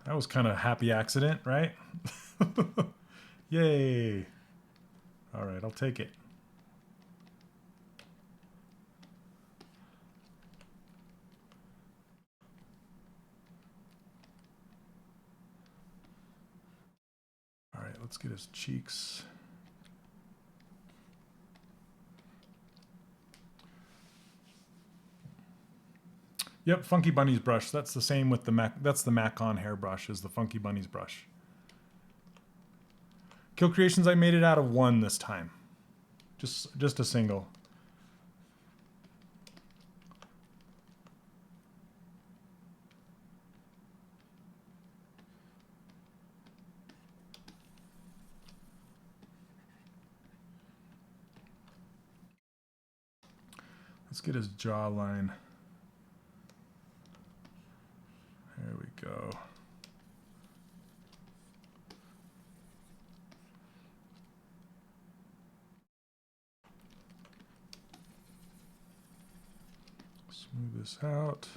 That was kind of a happy accident, right? Yay. All right, I'll take it. All right, let's get his cheeks. Yep, Funky Bunny's brush. That's the same with the that's the Macon hairbrush is the Funky Bunny's brush. Kill Creations, I made it out of one this time. Just a single. Let's get his jawline. There we go. Smooth this out.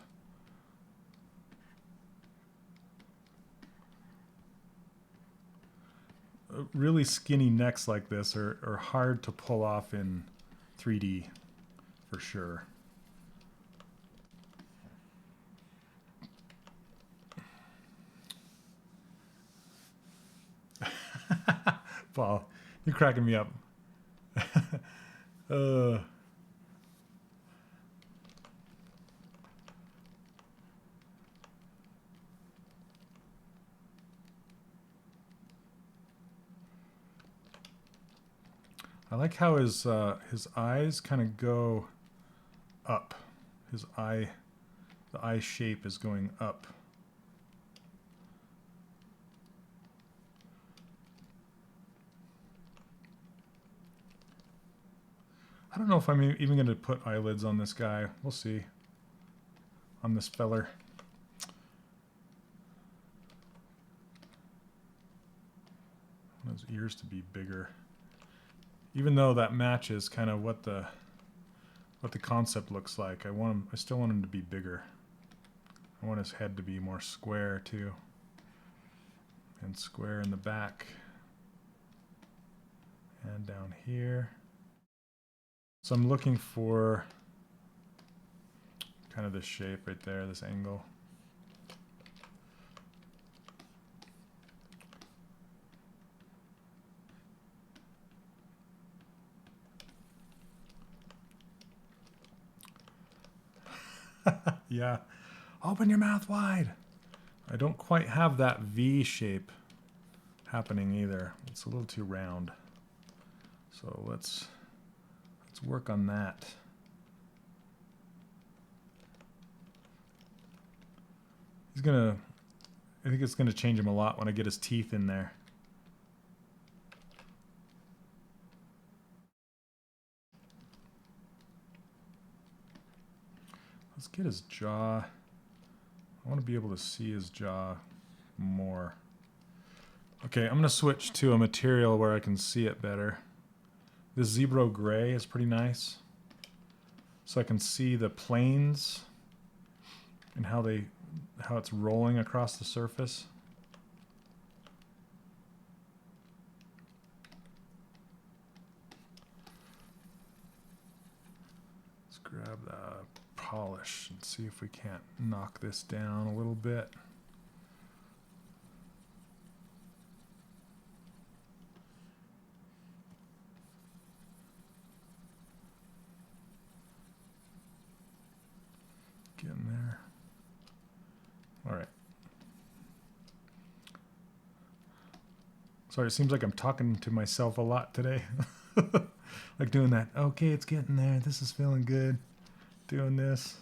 Really skinny necks like this are hard to pull off in 3D for sure. Paul, you're cracking me up. I like how his eyes kind of go up. The eye shape is going up. I don't know if I'm even going to put eyelids on this guy. We'll see. On this feller. I want his ears to be bigger. Even though that matches kind of what the concept looks like, I still want him to be bigger. I want his head to be more square too. And square in the back. And down here. So I'm looking for kind of this shape right there, this angle. Yeah, open your mouth wide. I don't quite have that V shape happening either. It's a little too round. So let's work on that. I think it's gonna change him a lot when I get his teeth in there. Let's get his jaw. I want to be able to see his jaw more. Okay, I'm going to switch to a material where I can see it better. This ZBrush gray is pretty nice. So I can see the planes and how it's rolling across the surface. Let's grab the polish and see if we can't knock this down a little bit. Get in there. All right. Sorry, it seems like I'm talking to myself a lot today. Like doing that. Okay, it's getting there. This is feeling good. Doing this.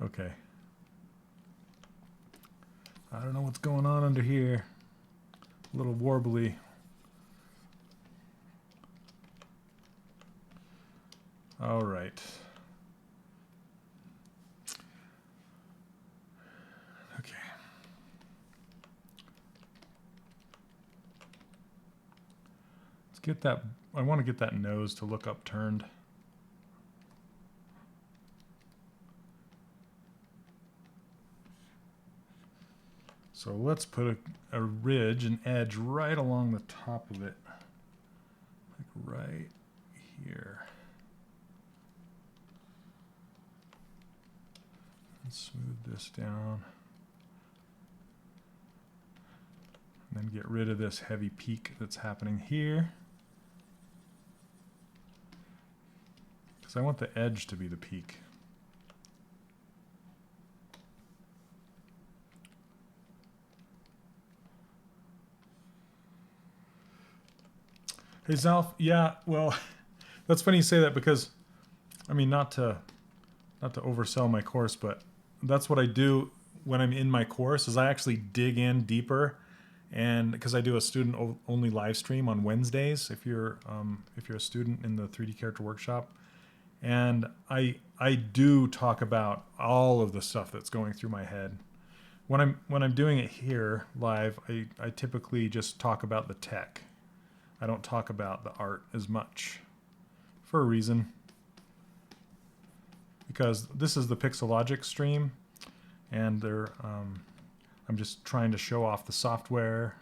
Okay. I don't know what's going on under here. A little warbly. All right. Okay. Let's get that. I want to get that nose to look upturned. So let's put a ridge, an edge right along the top of it. Like right here. And smooth this down. And then get rid of this heavy peak that's happening here. Because I want the edge to be the peak. Hey Zalf, yeah, well, that's funny you say that because, I mean, not to oversell my course, but that's what I do when I'm in my course is I actually dig in deeper and because I do a student-only live stream on Wednesdays, if you're a student in the 3D Character Workshop, and I do talk about all of the stuff that's going through my head. When I'm doing it here live, I typically just talk about the tech. I don't talk about the art as much, for a reason. Because this is the Pixelogic stream, and I'm just trying to show off the software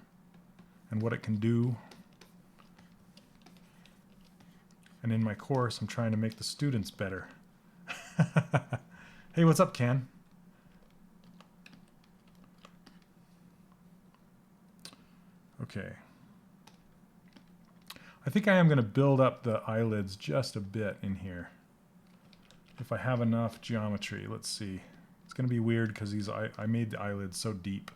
and what it can do. And in my course, I'm trying to make the students better. Hey, what's up, Ken? Okay. I think I am going to build up the eyelids just a bit in here. If I have enough geometry, let's see. It's going to be weird because I made the eyelids so deep.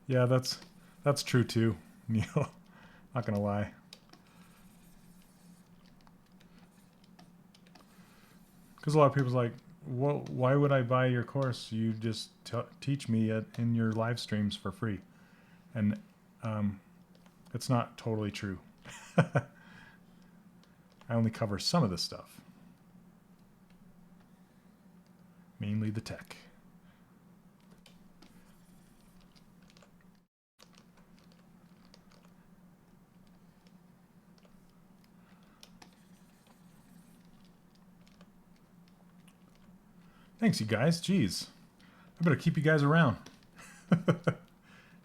Yeah, that's true too, Neil. Not gonna lie. Because a lot of people's like, well, why would I buy your course? You just teach me in your live streams for free. And it's not totally true. I only cover some of this stuff. Mainly the tech. Thanks, you guys. Jeez. I better keep you guys around.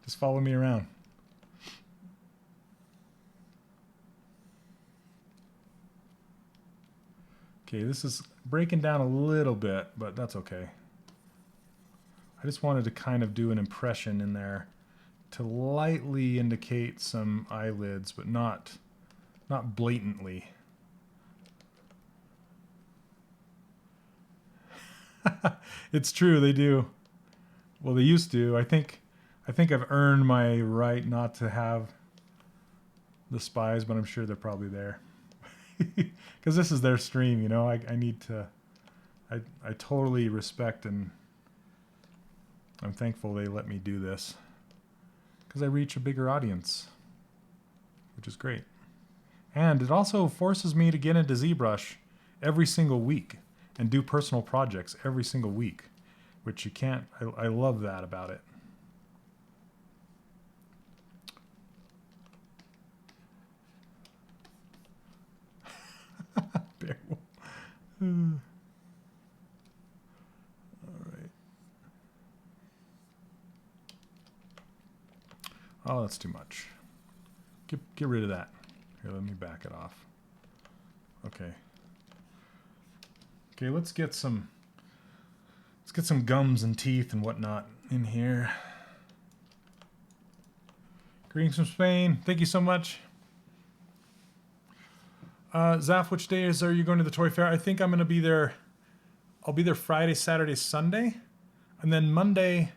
Just follow me around. Okay, this is breaking down a little bit, but that's okay. I just wanted to kind of do an impression in there to lightly indicate some eyelids, but not blatantly. It's true, they do. Well, they used to. I think I've earned my right not to have the spies, but I'm sure they're probably there. Because this is their stream, you know. I need to. I totally respect, and I'm thankful they let me do this because I reach a bigger audience, which is great. And it also forces me to get into ZBrush every single week and do personal projects every single week, which you can't. I love that about it. All right. Oh, that's too much. Get rid of that. Here, let me back it off. Okay. Okay, let's get some gums and teeth and whatnot in here. Greetings from Spain. Thank you so much. Zaf, which days are you going to the toy fair? I think I'm going to be there. I'll be there Friday, Saturday, Sunday. And then Monday,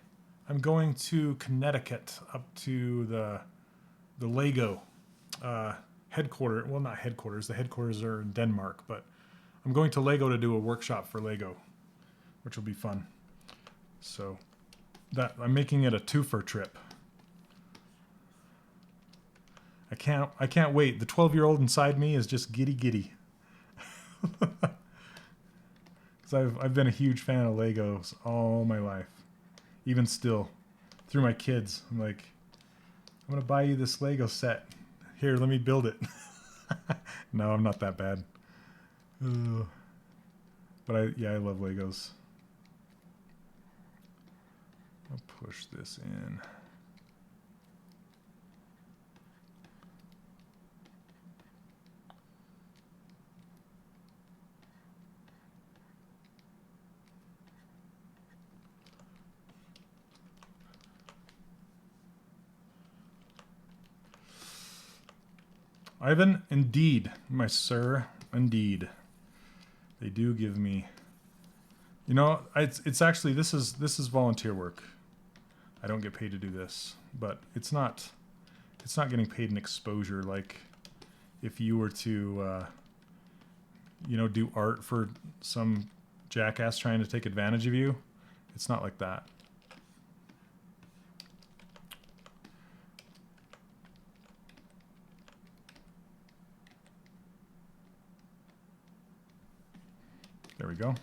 I'm going to Connecticut up to the Lego headquarters. Well, not headquarters. The headquarters are in Denmark, but I'm going to Lego to do a workshop for Lego, which will be fun. So that I'm making it a twofer trip. I can't wait. The 12-year-old inside me is just giddy. Because I've been a huge fan of Legos all my life. Even still. Through my kids. I'm like, I'm going to buy you this Lego set. Here, let me build it. No, I'm not that bad. But I love Legos. I'll push this in. Ivan, indeed, my sir, indeed. They do give me, you know, it's actually, this is volunteer work. I don't get paid to do this, but it's not getting paid in exposure like if you were to, you know, do art for some jackass trying to take advantage of you. It's not like that. There we go.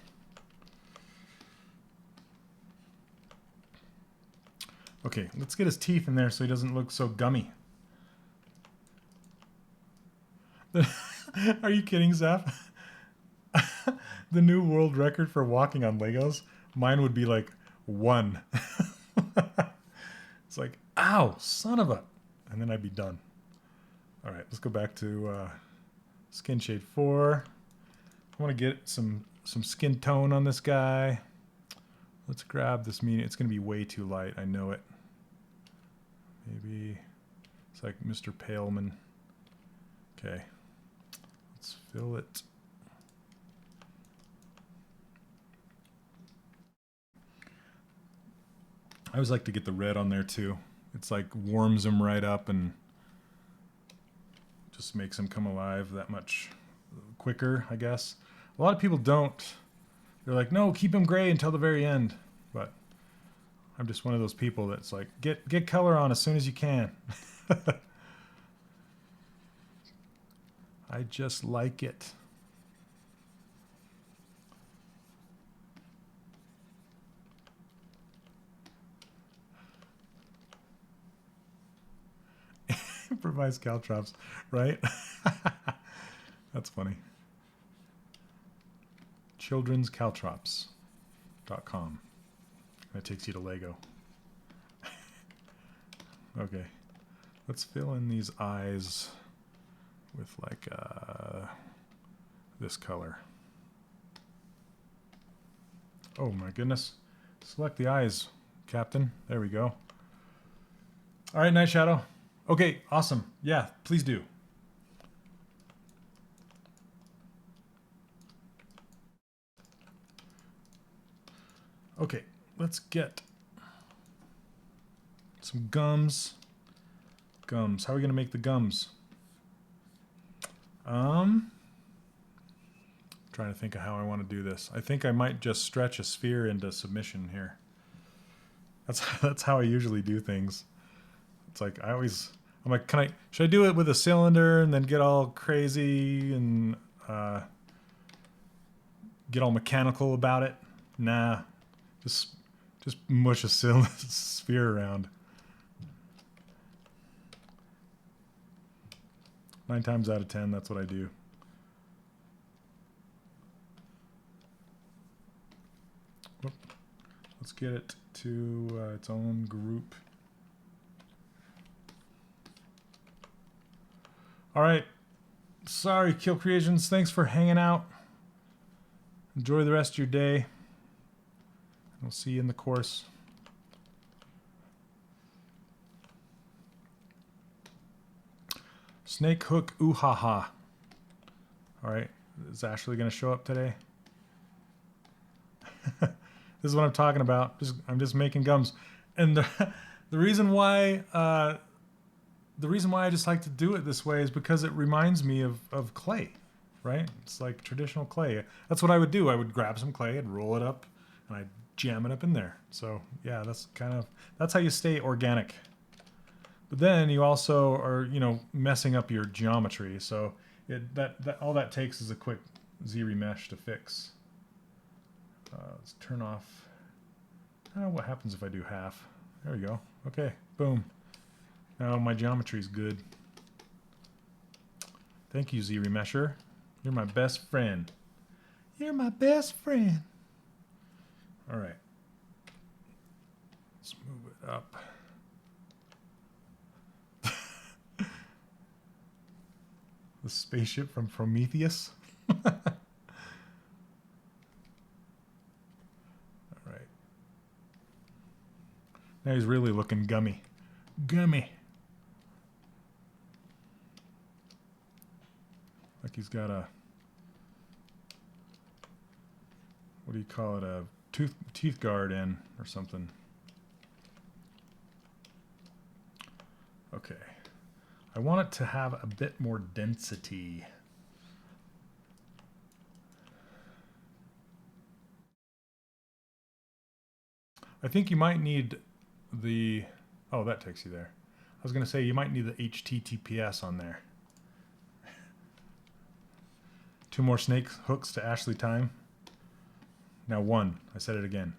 Okay, let's get his teeth in there so he doesn't look so gummy. Are you kidding, Zap? The new world record for walking on Legos? Mine would be like 1. It's like, ow, son of a... And then I'd be done. All right, let's go back to skin shade 4. I want to get some skin tone on this guy. Let's grab this medium. It's going to be way too light. I know it. Maybe it's like Mr. Paleman. Okay. Let's fill it. I always like to get the red on there too. It's like warms him right up and just makes him come alive that much quicker, I guess. A lot of people don't. They're like, no, keep him gray until the very end. But I'm just one of those people that's like, get color on as soon as you can. I just like it. Improvised caltrops, right? That's funny. childrenscaltrops.com. That takes you to Lego. Okay, let's fill in these eyes with like this color. Oh my goodness. Select the eyes, Captain. There we go. All right, Night Shadow. Okay, awesome. Yeah, please do. Okay, let's get some gums. Gums. How are we going to make the gums? Trying to think of how I want to do this. I think I might just stretch a sphere into submission here. That's how I usually do things. It's like I'm like, should I do it with a cylinder and then get all crazy and get all mechanical about it? Nah, just mush a sphere around. 9 times out of 10, that's what I do. Let's get it to its own group. All right. Sorry, Kill Creations. Thanks for hanging out. Enjoy the rest of your day. We'll see you in the course. Snake hook ooh ha ha. All right. Is Ashley going to show up today? This is what I'm talking about. I'm just making gums. And the reason why I just like to do it this way is because it reminds me of clay, right? It's like traditional clay. That's what I would do. I would grab some clay, I'd roll it up, and I'd jam it up in there. So yeah, that's how you stay organic. But then you also are, messing up your geometry. So all that takes is a quick ZRemesh to fix. Let's turn off. What happens if I do half? There we go. Okay, boom. Now my geometry is good. Thank you, ZRemesher. You're my best friend. You're my best friend. All right. Let's move it up. The spaceship from Prometheus. All right. Now he's really looking gummy. Gummy. Like he's got a, what do you call it, a teeth guard in or something. Okay. I want it to have a bit more density. I think you might need the... Oh, that takes you there. I was going to say you might need the HTTPS on there. 2 more snake hooks to Ashley time. Now 1. I said it again.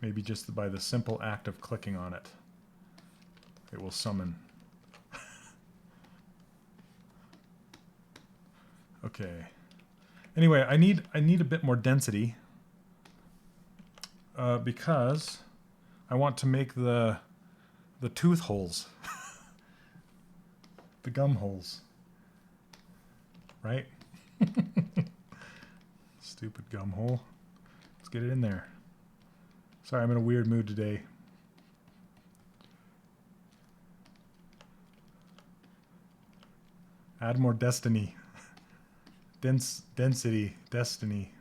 Maybe just by the simple act of clicking on it, it will summon. Okay. Anyway, I need a bit more density because I want to make the tooth holes, the gum holes, right? Stupid gum hole. Let's get it in there. Sorry, I'm in a weird mood today. Add more destiny. Density. Destiny.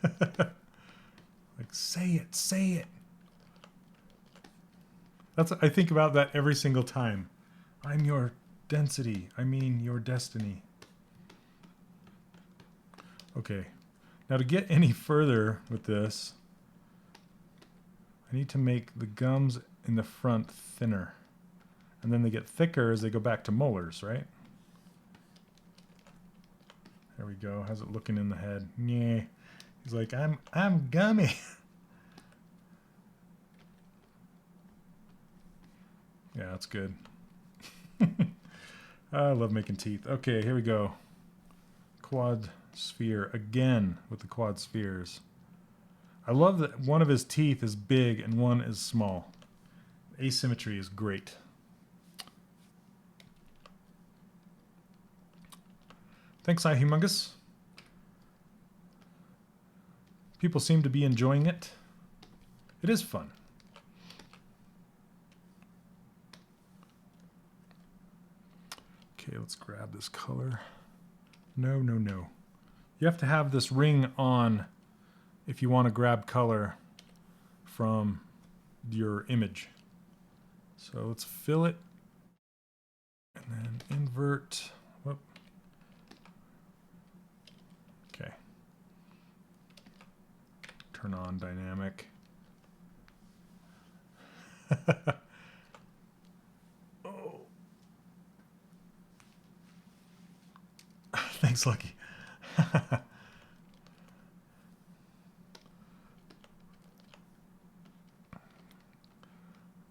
Like, say it, say it. I think about that every single time. I'm your density. I mean your destiny. Okay. Now to get any further with this, I need to make the gums in the front thinner. And then they get thicker as they go back to molars, right? There we go. How's it looking in the head? Yeah. He's like, I'm gummy. Yeah, that's good. I love making teeth. Okay, here we go. Quad sphere again with the quad spheres. I love that one of his teeth is big and one is small. Asymmetry is great. Thanks, iHumongous. People seem to be enjoying it. It is fun. Okay, let's grab this color. No, no, no. You have to have this ring on if you want to grab color from your image. So let's fill it and then invert. Whoop. Okay. Turn on dynamic. Oh. Thanks, Lucky.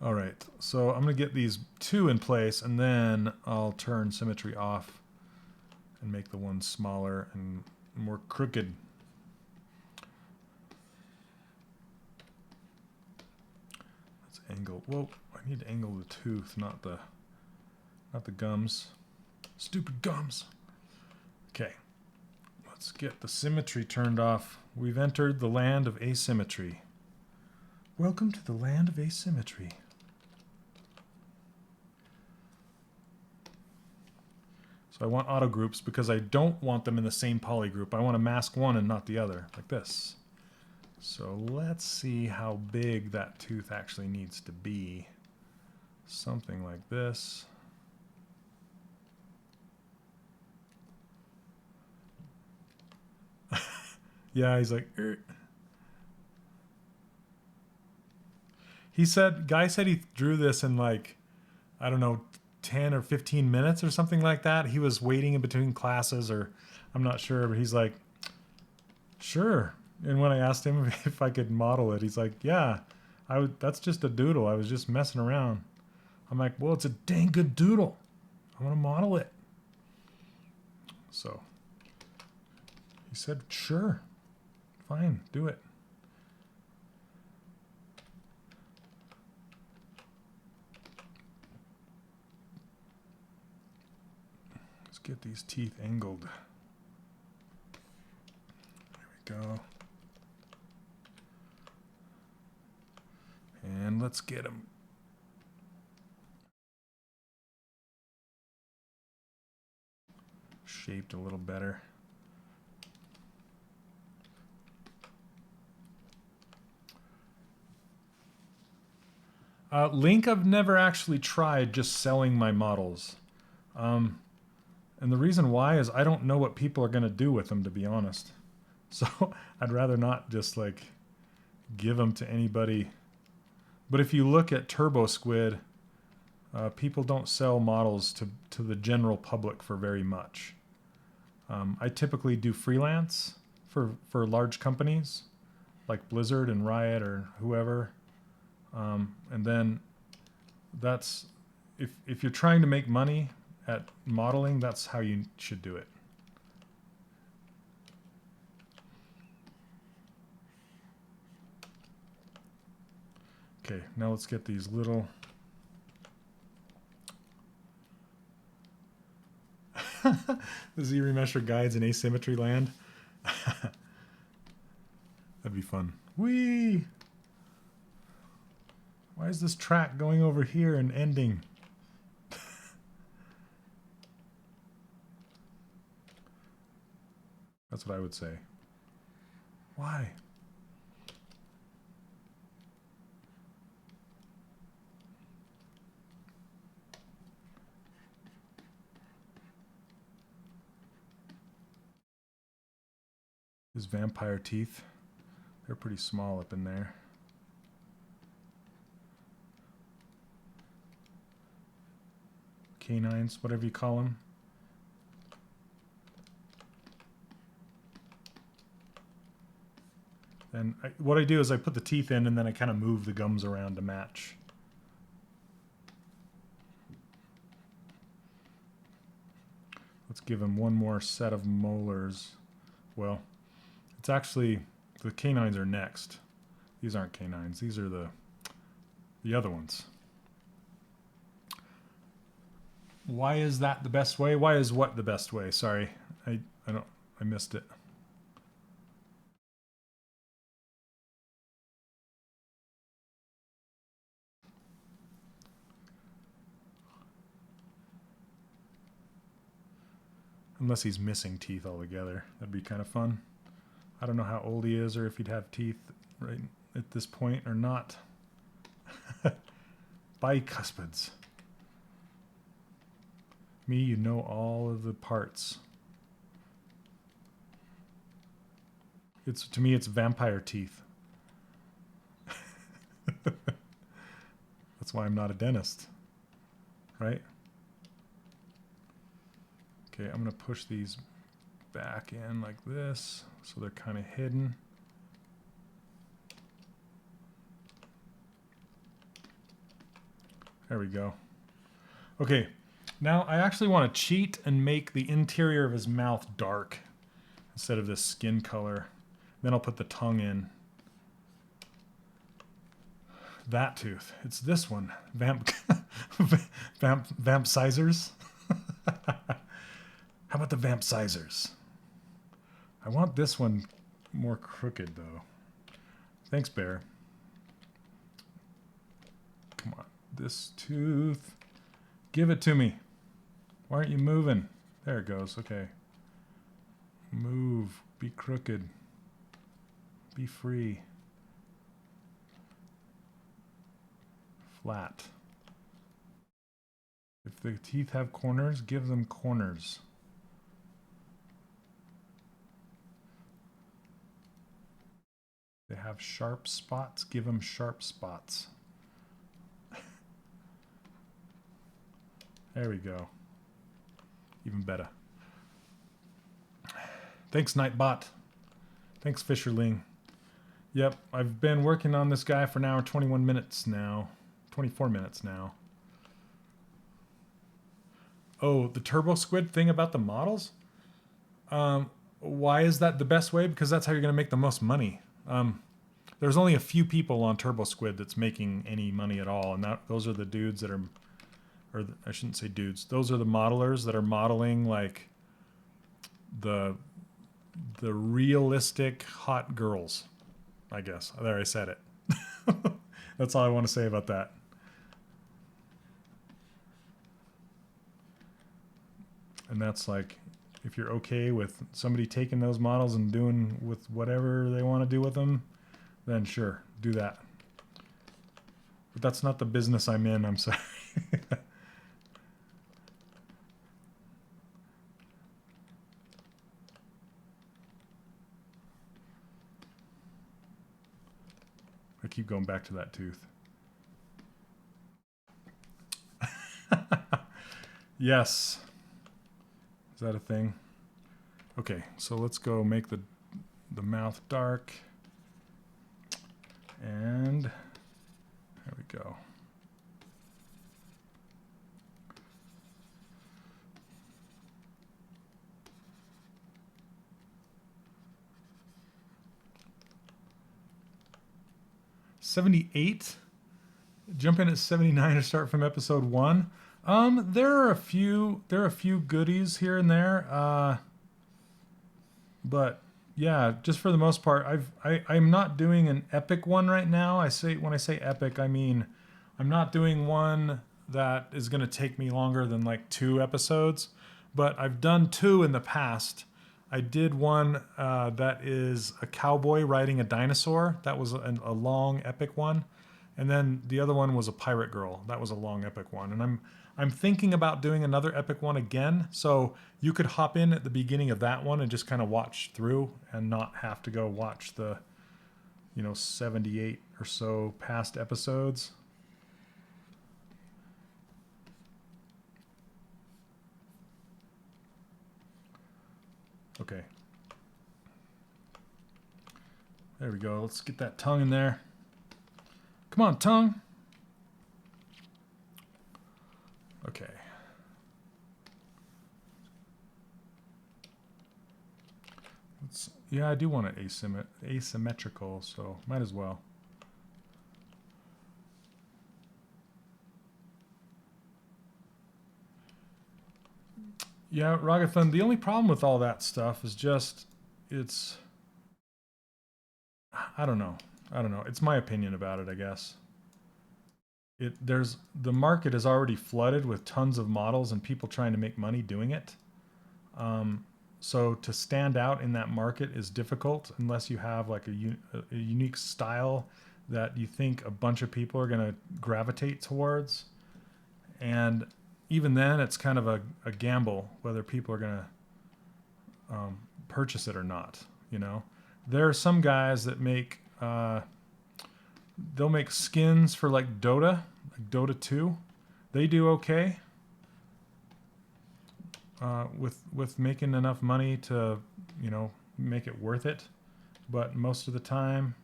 All right, so I'm going to get these 2 in place, and then I'll turn symmetry off and make the one smaller and more crooked. Let's angle. Whoa, I need to angle the tooth, not the gums. Stupid gums. Okay, let's get the symmetry turned off. We've entered the land of asymmetry. Welcome to the land of asymmetry. So I want auto groups because I don't want them in the same poly group. I want to mask one and not the other, like this. So let's see how big that tooth actually needs to be. Something like this. Yeah, he's like, er. Guy said he drew this in like, I don't know, 10 or 15 minutes or something like that. He was waiting in between classes, or I'm not sure, but he's like, sure. And when I asked him if I could model it, he's like, yeah, that's just a doodle. I was just messing around. I'm like, well, it's a dang good doodle. I want to model it. So he said, sure, fine, do it. Get these teeth angled. There we go. And let's get them shaped a little better. Link I've never actually tried just selling my models. And the reason why is I don't know what people are going to do with them, to be honest. So I'd rather not just like give them to anybody. But if you look at Turbo Squid, people don't sell models to the general public for very much. I typically do freelance for large companies like Blizzard and Riot or whoever. And then that's, if you're trying to make money at modeling, that's how you should do it. Okay, now let's get these little... the ZRemesher guides in asymmetry land. That'd be fun. Whee! Why is this track going over here and ending? That's what I would say. Why? His vampire teeth, they're pretty small up in there. Canines, whatever you call them. And what I do is I put the teeth in and then I kind of move the gums around to match. Let's give him one more set of molars. Well, it's actually, the canines are next. These aren't canines. These are the other ones. Why is that the best way? Why is what the best way? Sorry, I missed it. Unless he's missing teeth altogether. That'd be kind of fun. I don't know how old he is or if he'd have teeth right at this point or not. Bicuspids. Me, you know all of the parts. To me, it's vampire teeth. That's why I'm not a dentist, right? Okay, I'm gonna push these back in like this, so they're kind of hidden. There we go. Okay, now I actually want to cheat and make the interior of his mouth dark instead of this skin color. Then I'll put the tongue in. That tooth. It's this one. Vamp sizers. How about the vamp sizers? I want this one more crooked though. Thanks, Bear. Come on. This tooth. Give it to me. Why aren't you moving? There it goes. Okay. Move. Be crooked. Be free. Flat. If the teeth have corners, give them corners. They have sharp spots, give them sharp spots. There we go. Even better. Thanks, Nightbot. Thanks, Fisherling. Yep, I've been working on this guy for an hour, 21 minutes now. 24 minutes now. Oh, the Turbo Squid thing about the models? Why is that the best way? Because that's how you're going to make the most money. There's only a few people on Turbo Squid that's making any money at all, and those are the dudes that are, or I shouldn't say dudes. Those are the modelers that are modeling like the realistic hot girls. I guess there I said it. That's all I want to say about that. And that's like if you're okay with somebody taking those models and doing with whatever they want to do with them, then sure, do that. But that's not the business I'm in, I'm sorry. I keep going back to that tooth. Yes. Is that a thing? Okay, so let's go make the mouth dark. And there we go. $78. Jump in at 79 to start from episode 1. There are a few goodies here and there. But yeah, just for the most part, I'm not doing an epic one right now. When I say epic, I mean I'm not doing one that is going to take me longer than like 2 episodes, but I've done 2 in the past. I did one that is a cowboy riding a dinosaur. That was a long epic one. And then the other one was a pirate girl. That was a long epic one. And I'm thinking about doing another epic one again. So you could hop in at the beginning of that one and just kind of watch through and not have to go watch the, 78 or so past episodes. Okay. There we go. Let's get that tongue in there. Come on, tongue. Okay. Yeah, I do want it asymmetrical, so might as well. Yeah, Ragathon, the only problem with all that stuff is just, I don't know. It's my opinion about it, I guess. The market is already flooded with tons of models and people trying to make money doing it. So to stand out in that market is difficult unless you have like a unique style that you think a bunch of people are going to gravitate towards. And even then, it's kind of a gamble whether people are going to purchase it or not. There are some guys that make they'll make skins for like Dota 2. They do okay with making enough money to make it worth it, but most of the time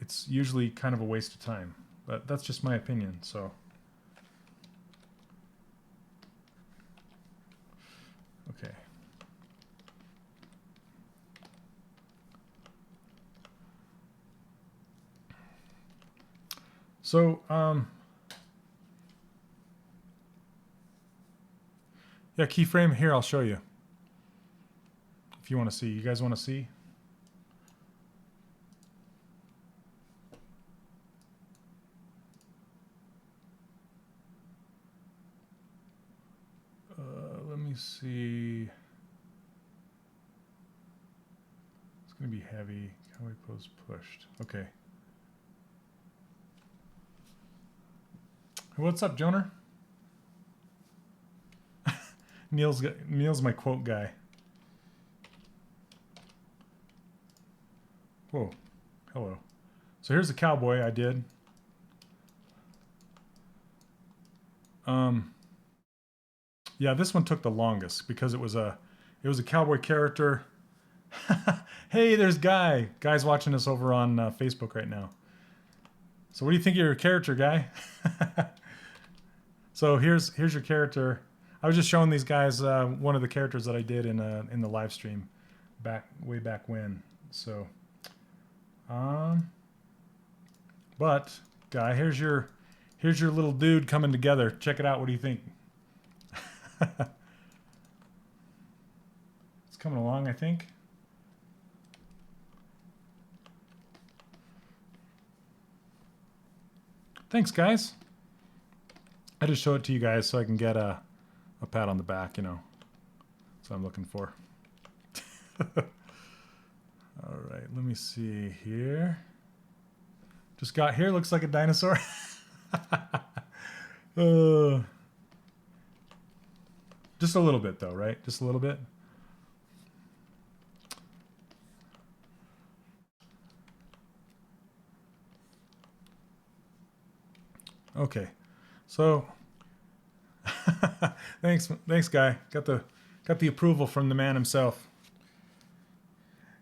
it's usually kind of a waste of time. But that's just my opinion. So okay. So, yeah, keyframe here, I'll show you. If you want to see. You guys want to see? Let me see. It's going to be heavy. Cowboy pose pushed. Okay. What's up, Joner? Neil's my quote guy. Whoa. Hello. So here's the cowboy I did. Yeah, this one took the longest because it was a cowboy character. Hey, there's Guy. Guy's watching us over on Facebook right now. So what do you think of your character, Guy? So here's your character. I was just showing these guys one of the characters that I did in the live stream way back when. So, but Guy, here's your little dude coming together. Check it out. What do you think? It's coming along, I think. Thanks, guys. I just show it to you guys so I can get a pat on the back, That's what I'm looking for. All right, let me see here. Just got here, looks like a dinosaur. Just a little bit though, right? Just a little bit. Okay, so thanks, Guy. Got the approval from the man himself.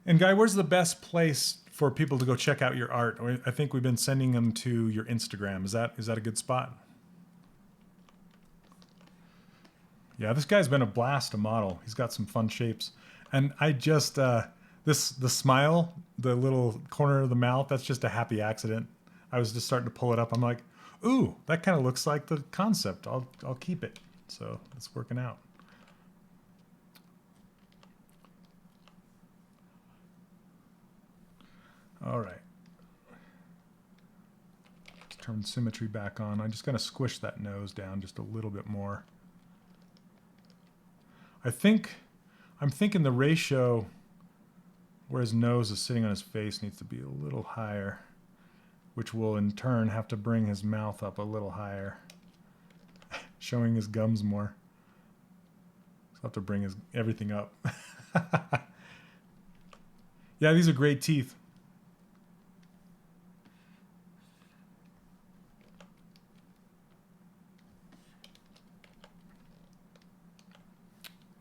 And Guy, where's the best place for people to go check out your art? I think we've been sending them to your Instagram. Is that a good spot? Yeah, this guy's been a blast to model. He's got some fun shapes, and I just the smile, the little corner of the mouth. That's just a happy accident. I was just starting to pull it up. I'm like, ooh, that kind of looks like the concept. I'll keep it. So it's working out. All right. Let's turn symmetry back on. I'm just going to squish that nose down just a little bit more. I'm thinking the ratio where his nose is sitting on his face needs to be a little higher, which will in turn have to bring his mouth up a little higher, showing his gums more. So I'll have to bring everything up. Yeah, these are great teeth.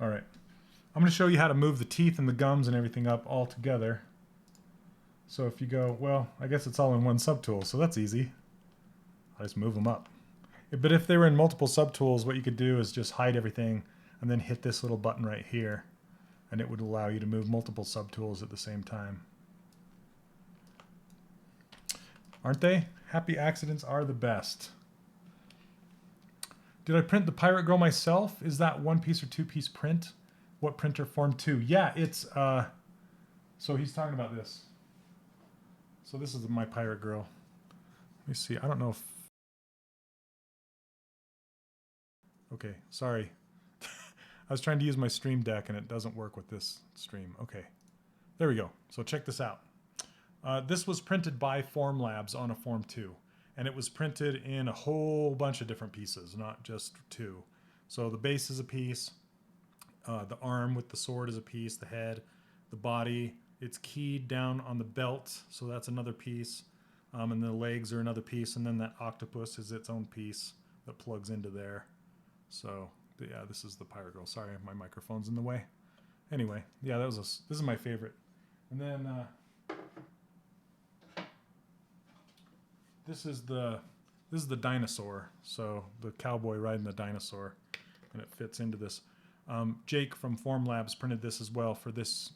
All right, I'm going to show you how to move the teeth and the gums and everything up all together. So if you go, well, I guess it's all in one subtool, so that's easy. I just move them up. But if they were in multiple subtools, what you could do is just hide everything and then hit this little button right here, and it would allow you to move multiple subtools at the same time. Aren't they? Happy accidents are the best. Did I print the Pirate Girl myself? Is that one piece or two piece print? What printer form 2? Yeah, it's so he's talking about this. So this is my Pirate Girl. Let me see. I don't know if... Okay, sorry. I was trying to use my Stream Deck and it doesn't work with this stream. Okay, there we go. So check this out. This was printed by Formlabs on a Form 2. And it was printed in a whole bunch of different pieces, not just 2. So the base is a piece, the arm with the sword is a piece, the head, the body, it's keyed down on the belt, so that's another piece, and the legs are another piece, and then that octopus is its own piece that plugs into there. So yeah, this is the Pirate Girl. Sorry, my microphone's in the way. Anyway, yeah, this is my favorite. And then this is the dinosaur. So the cowboy riding the dinosaur, and it fits into this. Jake from Formlabs printed this as well for this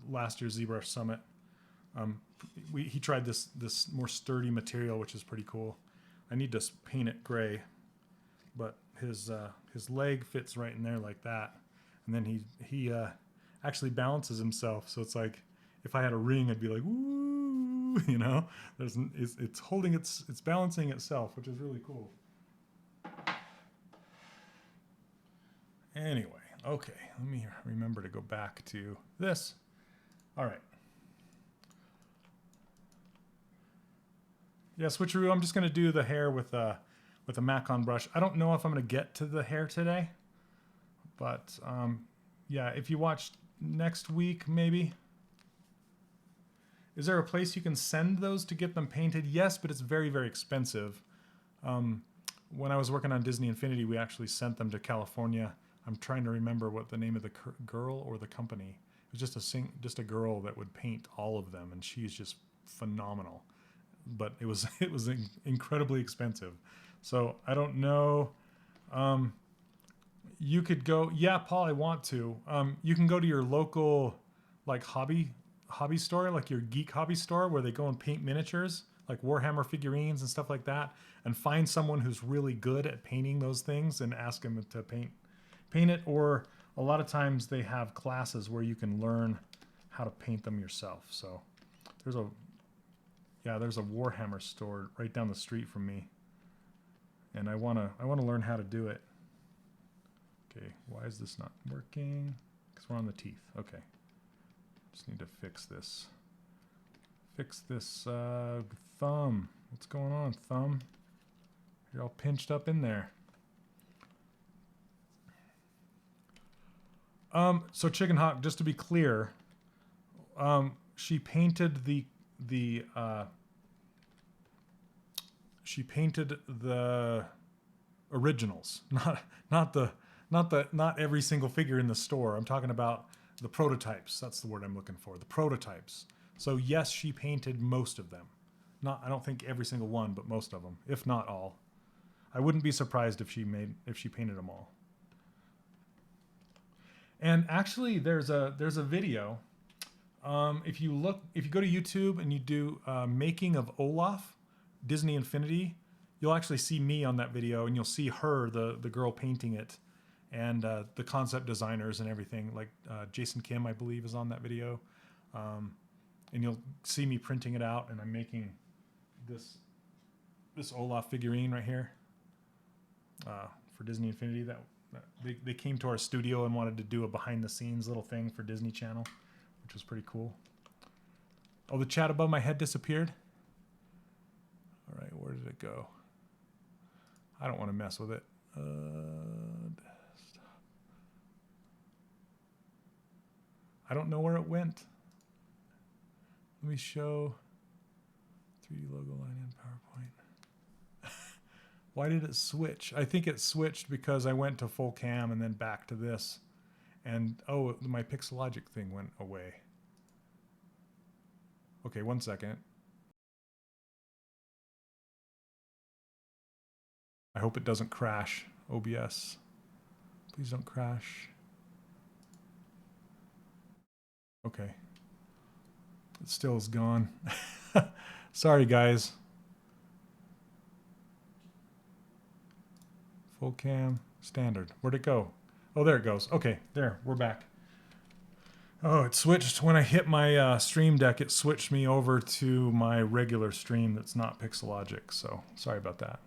last year's ZBrush Summit. He tried this more sturdy material, which is pretty cool. I need to paint it gray, but his leg fits right in there like that, and then he actually balances himself. So it's like if I had a ring, I'd be like, woo, you know. It's holding it's balancing itself, which is really cool. Anyway. Okay, let me remember to go back to this. All right. Yeah, switcheroo. I'm just going to do the hair with a Macon brush. I don't know if I'm going to get to the hair today, but yeah, if you watch next week, maybe. Is there a place you can send those to get them painted? Yes, but it's very, very expensive. When I was working on Disney Infinity, we actually sent them to California. I'm trying to remember what the name of the girl or the company. It was just a girl that would paint all of them, and she's just phenomenal. But it was incredibly expensive. So I don't know. You could go. Yeah, Paul, I want to. You can go to your local like hobby store, like your geek hobby store, where they go and paint miniatures, like Warhammer figurines and stuff like that, and find someone who's really good at painting those things and ask them to paint it. Or a lot of times they have classes where you can learn how to paint them yourself. So there's a Warhammer store right down the street from me, and I wanna learn how to do it. Okay, why is this not working? Because we're on the teeth. Okay. Just need to fix this. Fix this thumb. What's going on, thumb? You're all pinched up in there. So Chicken Hawk, just to be clear, she painted the originals, not every single figure in the store. I'm talking about the prototypes. That's the word I'm looking for. The prototypes. So yes, she painted most of them. I don't think every single one, but most of them, if not all. I wouldn't be surprised if she painted them all. And actually, there's a video. If you go to YouTube and you do making of Olaf, Disney Infinity, you'll actually see me on that video, and you'll see her, the girl painting it, and the concept designers and everything. Like Jason Kim, I believe, is on that video, and you'll see me printing it out, and I'm making this Olaf figurine right here for Disney Infinity. They came to our studio and wanted to do a behind-the-scenes little thing for Disney Channel, which was pretty cool. Oh, the chat above my head disappeared? All right, where did it go? I don't want to mess with it. I don't know where it went. Let me show 3D logo line in PowerPoint. Why did it switch? I think it switched because I went to full cam and then back to this. And, oh, my Pixelogic thing went away. Okay, 1 second. I hope it doesn't crash, OBS. Please don't crash. Okay. It still is gone. Sorry, guys. Full cam, standard. Where'd it go? Oh, there it goes. Okay, there, we're back. Oh, it switched. When I hit my Stream Deck, it switched me over to my regular stream that's not Pixelogic, so sorry about that.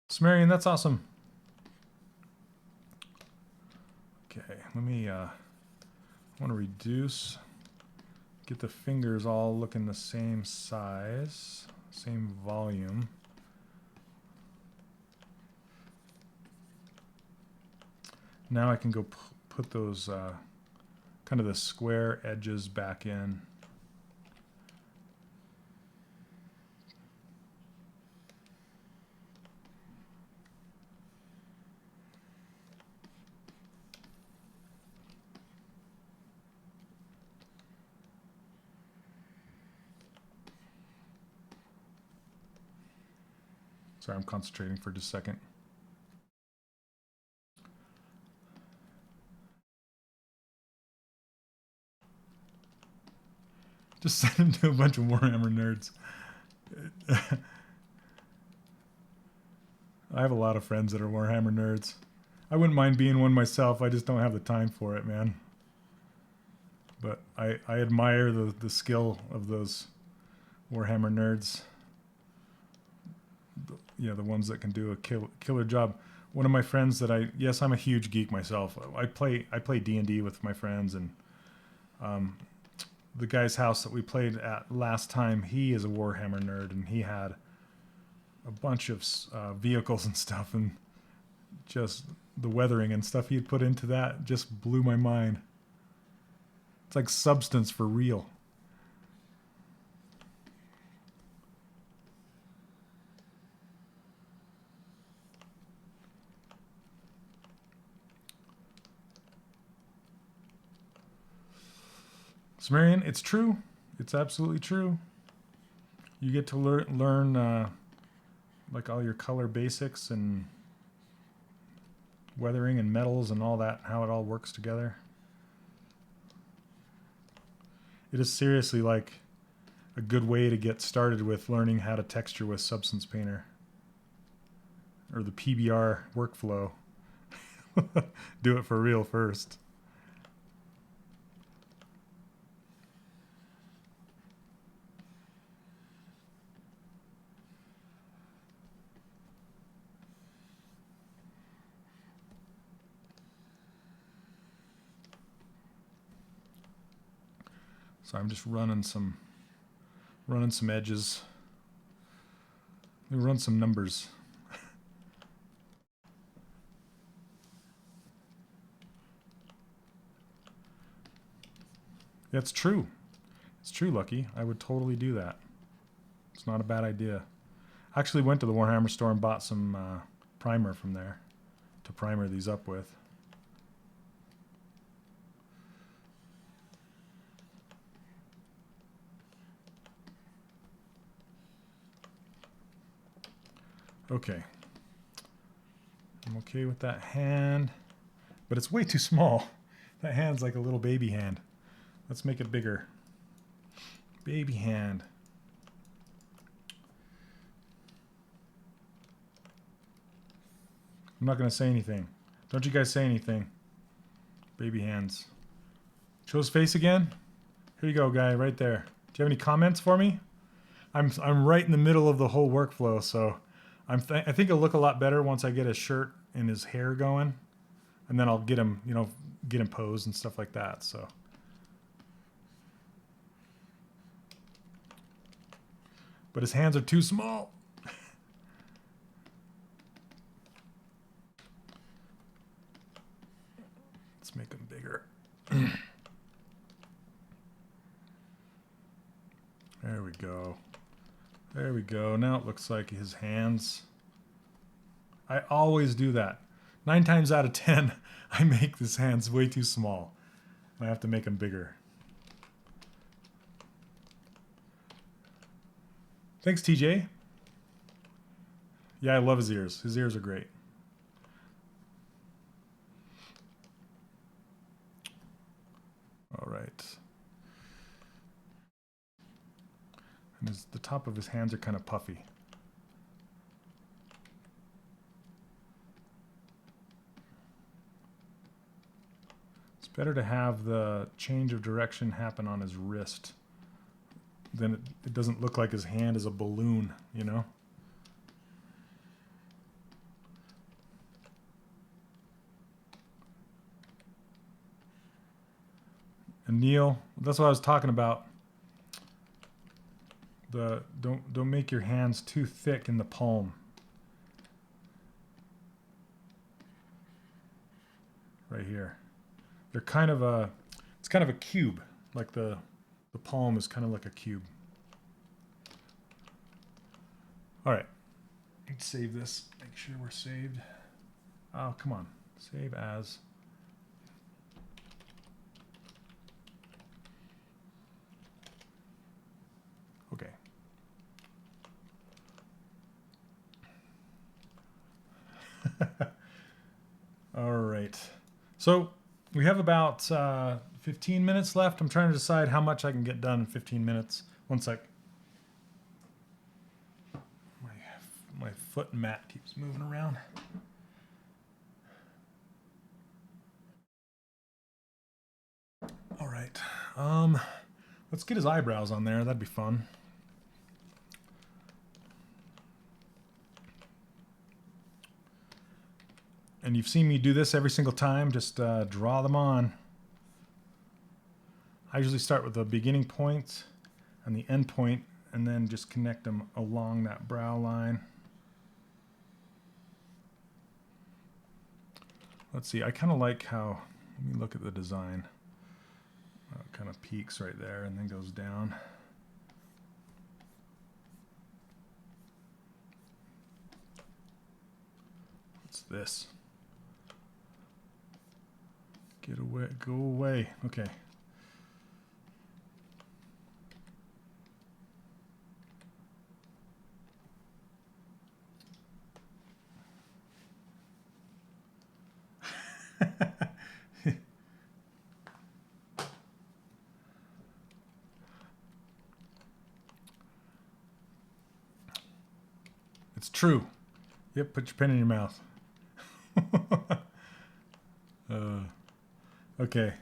Sumerian, that's awesome. Okay, let me, I want to reduce, get the fingers all looking the same size, same volume. Now I can go put those kind of the square edges back in. Sorry, I'm concentrating for just a second. Just send him to a bunch of Warhammer nerds. I have a lot of friends that are Warhammer nerds. I wouldn't mind being one myself. I just don't have the time for it, man. But I admire the skill of those Warhammer nerds. Yeah, the ones that can do a killer job. One of my friends that yes, I'm a huge geek myself. I play D&D with my friends, and the guy's house that we played at last time, he is a Warhammer nerd, and he had a bunch of vehicles and stuff, and just the weathering and stuff he had put into that just blew my mind. It's like substance for real. Sumerian, it's true. It's absolutely true. You get to learn like all your color basics and weathering and metals and all that, how it all works together. It is seriously like a good way to get started with learning how to texture with Substance Painter or the PBR workflow. Do it for real first. So I'm just running some edges. Let me run some numbers. That's true. It's true, Lucky. I would totally do that. It's not a bad idea. I actually went to the Warhammer store and bought some primer from there to primer these up with. Okay. I'm okay with that hand, but it's way too small. That hand's like a little baby hand. Let's make it bigger. Baby hand. I'm not going to say anything. Don't you guys say anything. Baby hands. Show his face again? Here you go, guy, right there. Do you have any comments for me? I'm right in the middle of the whole workflow, so I think it'll look a lot better once I get his shirt and his hair going, and then I'll get him, you know, get him posed and stuff like that. So, but his hands are too small. Let's make them bigger. There we go. There we go. Now it looks like his hands. I always do that. 9 times out of 10, I make his hands way too small. I have to make them bigger. Thanks, TJ. Yeah, I love his ears. His ears are great. All right. And the top of his hands are kind of puffy. It's better to have the change of direction happen on his wrist. Then it doesn't look like his hand is a balloon, you know? And Neil, that's what I was talking about. Don't make your hands too thick in the palm. Right here. They're kind of it's kind of a cube. Like the palm is kind of like a cube. All right. Let's save this. Make sure we're saved. Oh, come on. Save as. Okay. All right. So we have about 15 minutes left. I'm trying to decide how much I can get done in 15 minutes. One sec. My foot mat keeps moving around. All right. Let's get his eyebrows on there. That'd be fun. And you've seen me do this every single time. Just draw them on. I usually start with the beginning point and the end point, and then just connect them along that brow line. Let's see. I kind of like how, let me look at the design. It kind of peaks right there and then goes down. What's this? Get away, go away. Okay. It's true. Yep, put your pen in your mouth. Okay,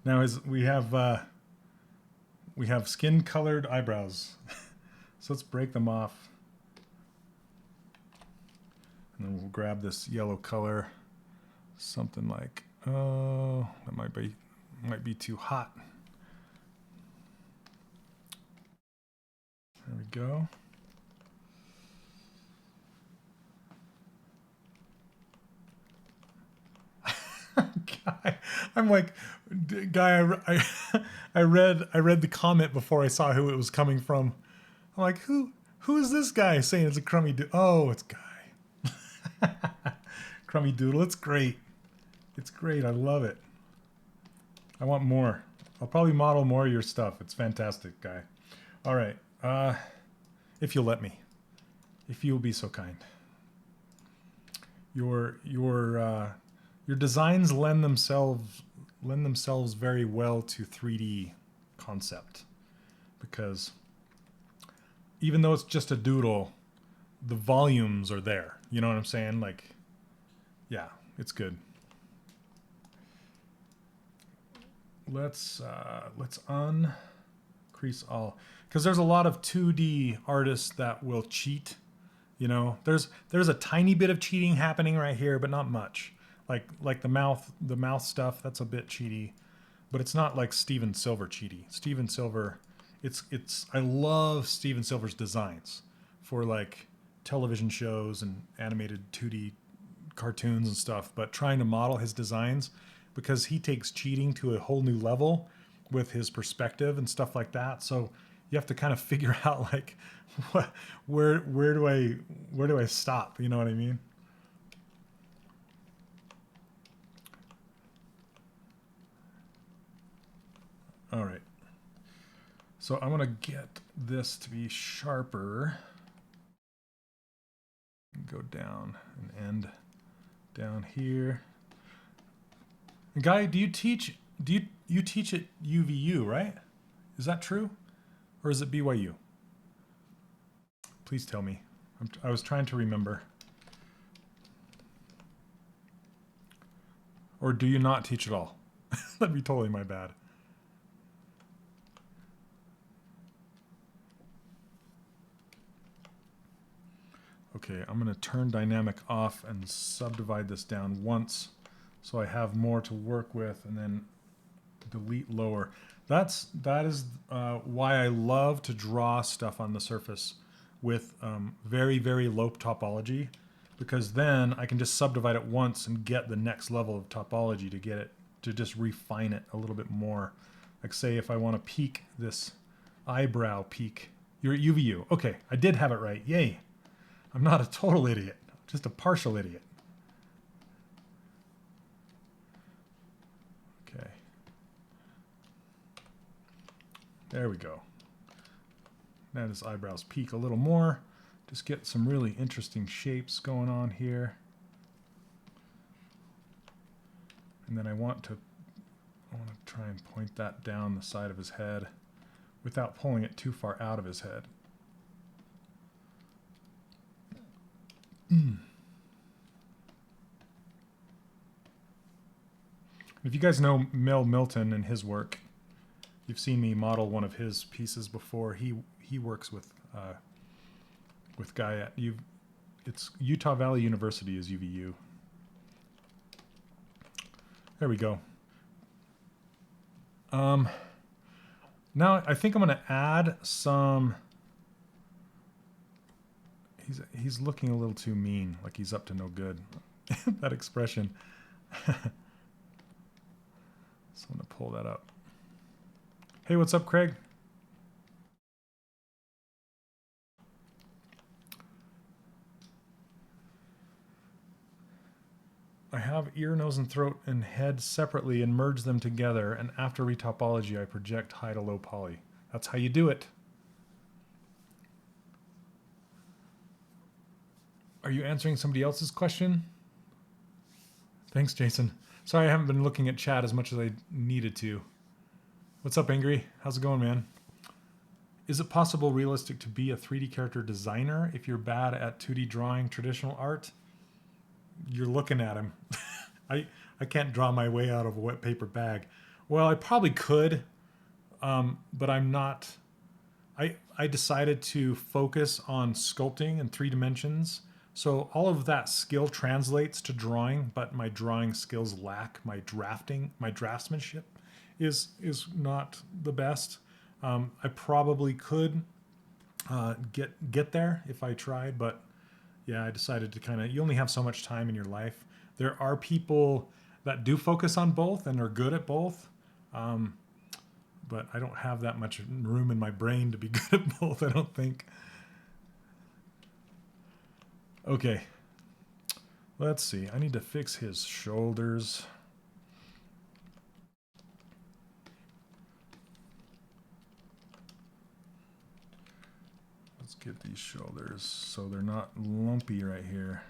now we have skin-colored eyebrows, so let's break them off, and then we'll grab this yellow color, something like, oh, that might be too hot. go. Guy, I'm like, guy, I read the comment before I saw who it was coming from. I'm like, who is this guy saying it's a crummy doodle? Oh, it's Guy. Crummy doodle. It's great. It's great. I love it. I want more. I'll probably model more of your stuff. It's fantastic, Guy. All right. If you'll let me. If you'll be so kind. Your designs lend themselves very well to 3D concept, because even though it's just a doodle, the volumes are there. You know what I'm saying? Like, yeah, it's good. Let's uncrease all, because there's a lot of 2D artists that will cheat. You know, there's a tiny bit of cheating happening right here, but not much. Like the mouth stuff, that's a bit cheaty, but it's not like Steven Silver cheaty. Steven Silver, I love Steven Silver's designs for like television shows and animated 2D cartoons and stuff, but trying to model his designs, because he takes cheating to a whole new level with his perspective and stuff like that. So you have to kind of figure out like where do I stop? You know what I mean? All right. So I'm gonna get this to be sharper. Go down and end down here. And Guy, do you teach at UVU, right? Is that true? Or is it BYU? Please tell me. I was trying to remember. Or do you not teach at all? That'd be totally my bad. Okay, I'm going to turn dynamic off and subdivide this down once so I have more to work with, and then delete lower. That is why I love to draw stuff on the surface with very, very low topology, because then I can just subdivide it once and get the next level of topology to get it, to just refine it a little bit more. Like say if I want to peak this eyebrow peak. You're at UVU. Okay, I did have it right. Yay. I'm not a total idiot, just a partial idiot. Okay. There we go. Now his eyebrows peak a little more. Just get some really interesting shapes going on here. And then I want to try and point that down the side of his head without pulling it too far out of his head. If you guys know Mel Milton and his work, you've seen me model one of his pieces before. He works with Guy at it's Utah Valley University is UVU. There we go. Now I think I'm going to add some. He's looking a little too mean, like he's up to no good. That expression. So I'm going to pull that up. Hey, what's up, Craig? I have ear, nose, and throat and head separately and merge them together, and after retopology, I project high to low poly. That's how you do it. Are you answering somebody else's question? Thanks, Jason. Sorry I haven't been looking at chat as much as I needed to. What's up, Angry? How's it going, man? Is it possible realistic to be a 3D character designer if you're bad at 2D drawing traditional art? You're looking at him. I can't draw my way out of a wet paper bag. Well, I probably could, but I'm not. I decided to focus on sculpting in 3 dimensions. So all of that skill translates to drawing, but my drawing skills lack. My draftsmanship is not the best. I probably could get there if I tried, but yeah, I decided to kind of, you only have so much time in your life. There are people that do focus on both and are good at both, but I don't have that much room in my brain to be good at both, I don't think. Okay, let's see. I need to fix his shoulders. Let's get these shoulders so they're not lumpy right here.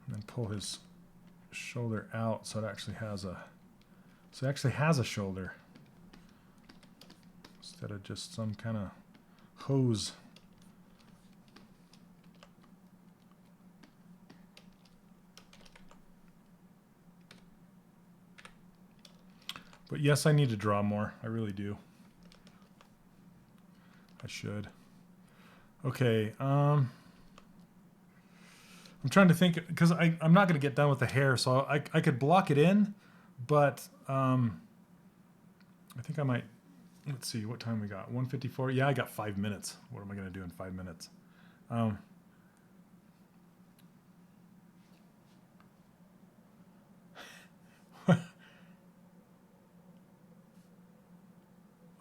And then pull his shoulder out so it actually has a shoulder instead of just some kind of hose. But yes, I need to draw more. I really do. I should. Okay. I'm trying to think, because I'm not going to get done with the hair, so I could block it in, but I think I might. Let's see, what time we got? 1:54. Yeah, I got 5 minutes. What am I going to do in 5 minutes?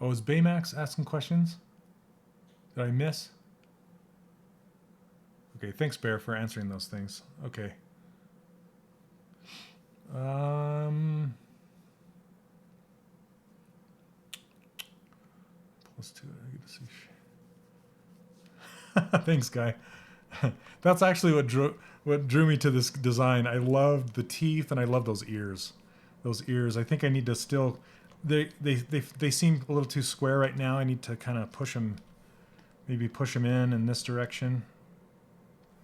Oh, is Baymax asking questions? Did I miss? Okay, thanks, Bear, for answering those things. Okay. Plus 2, I get to see. Thanks, Guy. That's actually what drew me to this design. I loved the teeth and I love those ears. Those ears. I think I need to still. They seem a little too square right now. I need to kind of push them. Maybe push them in this direction.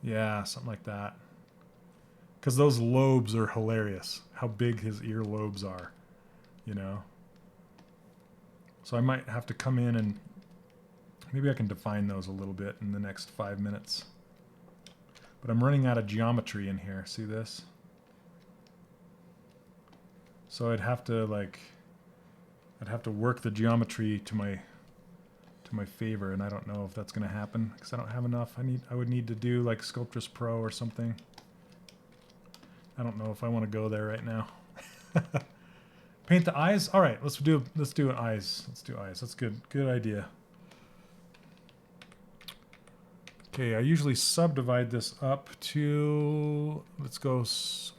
Yeah, something like that. Because those lobes are hilarious. How big his ear lobes are, you know. So I might have to come in and maybe I can define those a little bit in the next 5 minutes. But I'm running out of geometry in here. See this? So I'd have to work the geometry to my favor, and I don't know if that's going to happen because I don't have enough. I would need to do like Sculptress Pro or something. I don't know if I want to go there right now. Paint the eyes. All right, let's do eyes. Let's do eyes. That's good. Good idea. Okay, I usually subdivide this up to, let's go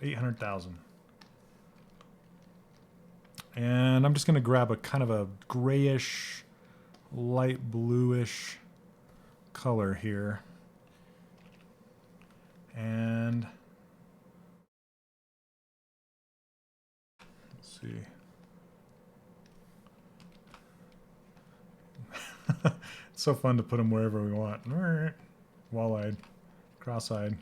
800,000. And I'm just going to grab a kind of a grayish, light bluish color here. And let's see. It's so fun to put them wherever we want. Wall-eyed, cross-eyed.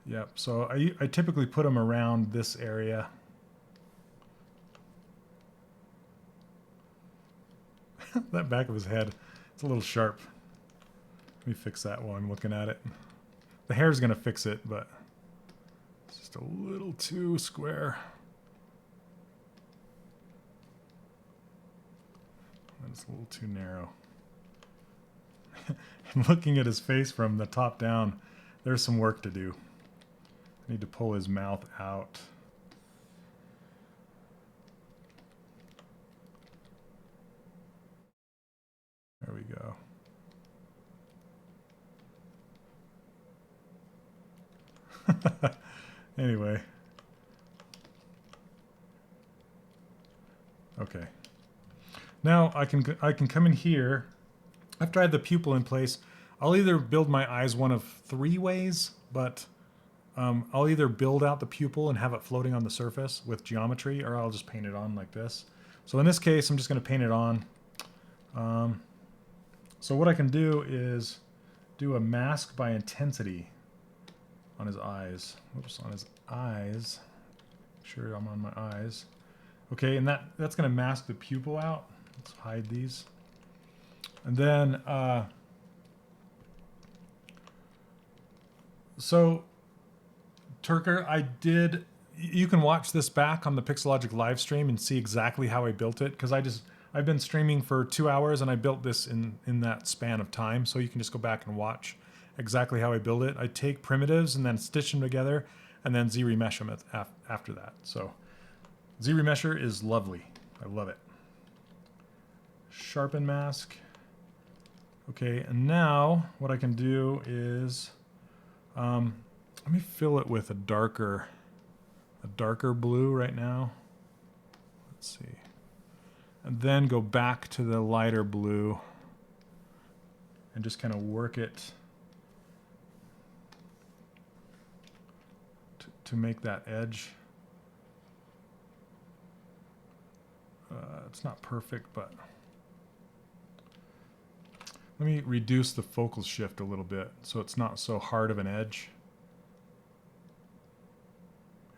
Yep, so I typically put them around this area. That back of his head, it's a little sharp. Let me fix that while I'm looking at it. The hair's gonna fix it, but it's just a little too square. It's a little too narrow. And looking at his face from the top down, there's some work to do. I need to pull his mouth out. There we go. Anyway. Okay. Now I can come in here. After I have the pupil in place, I'll either build my eyes one of 3 ways, but I'll either build out the pupil and have it floating on the surface with geometry, or I'll just paint it on like this. So in this case, I'm just going to paint it on. So what I can do is do a mask by intensity on his eyes. Whoops, on his eyes. Sure, I'm on my eyes. Okay, and that's going to mask the pupil out. Let's hide these. And then, so Turker, you can watch this back on the Pixelogic live stream and see exactly how I built it, because I I've been streaming for 2 hours and I built this in that span of time. So you can just go back and watch exactly how I build it. I take primitives and then stitch them together and then ZRemesher them after that. So ZRemesher is lovely. I love it. Sharpen mask. Okay, and now what I can do is, let me fill it with a darker blue right now. Let's see. And then go back to the lighter blue and just kind of work it to make that edge. It's not perfect, but let me reduce the focal shift a little bit so it's not so hard of an edge.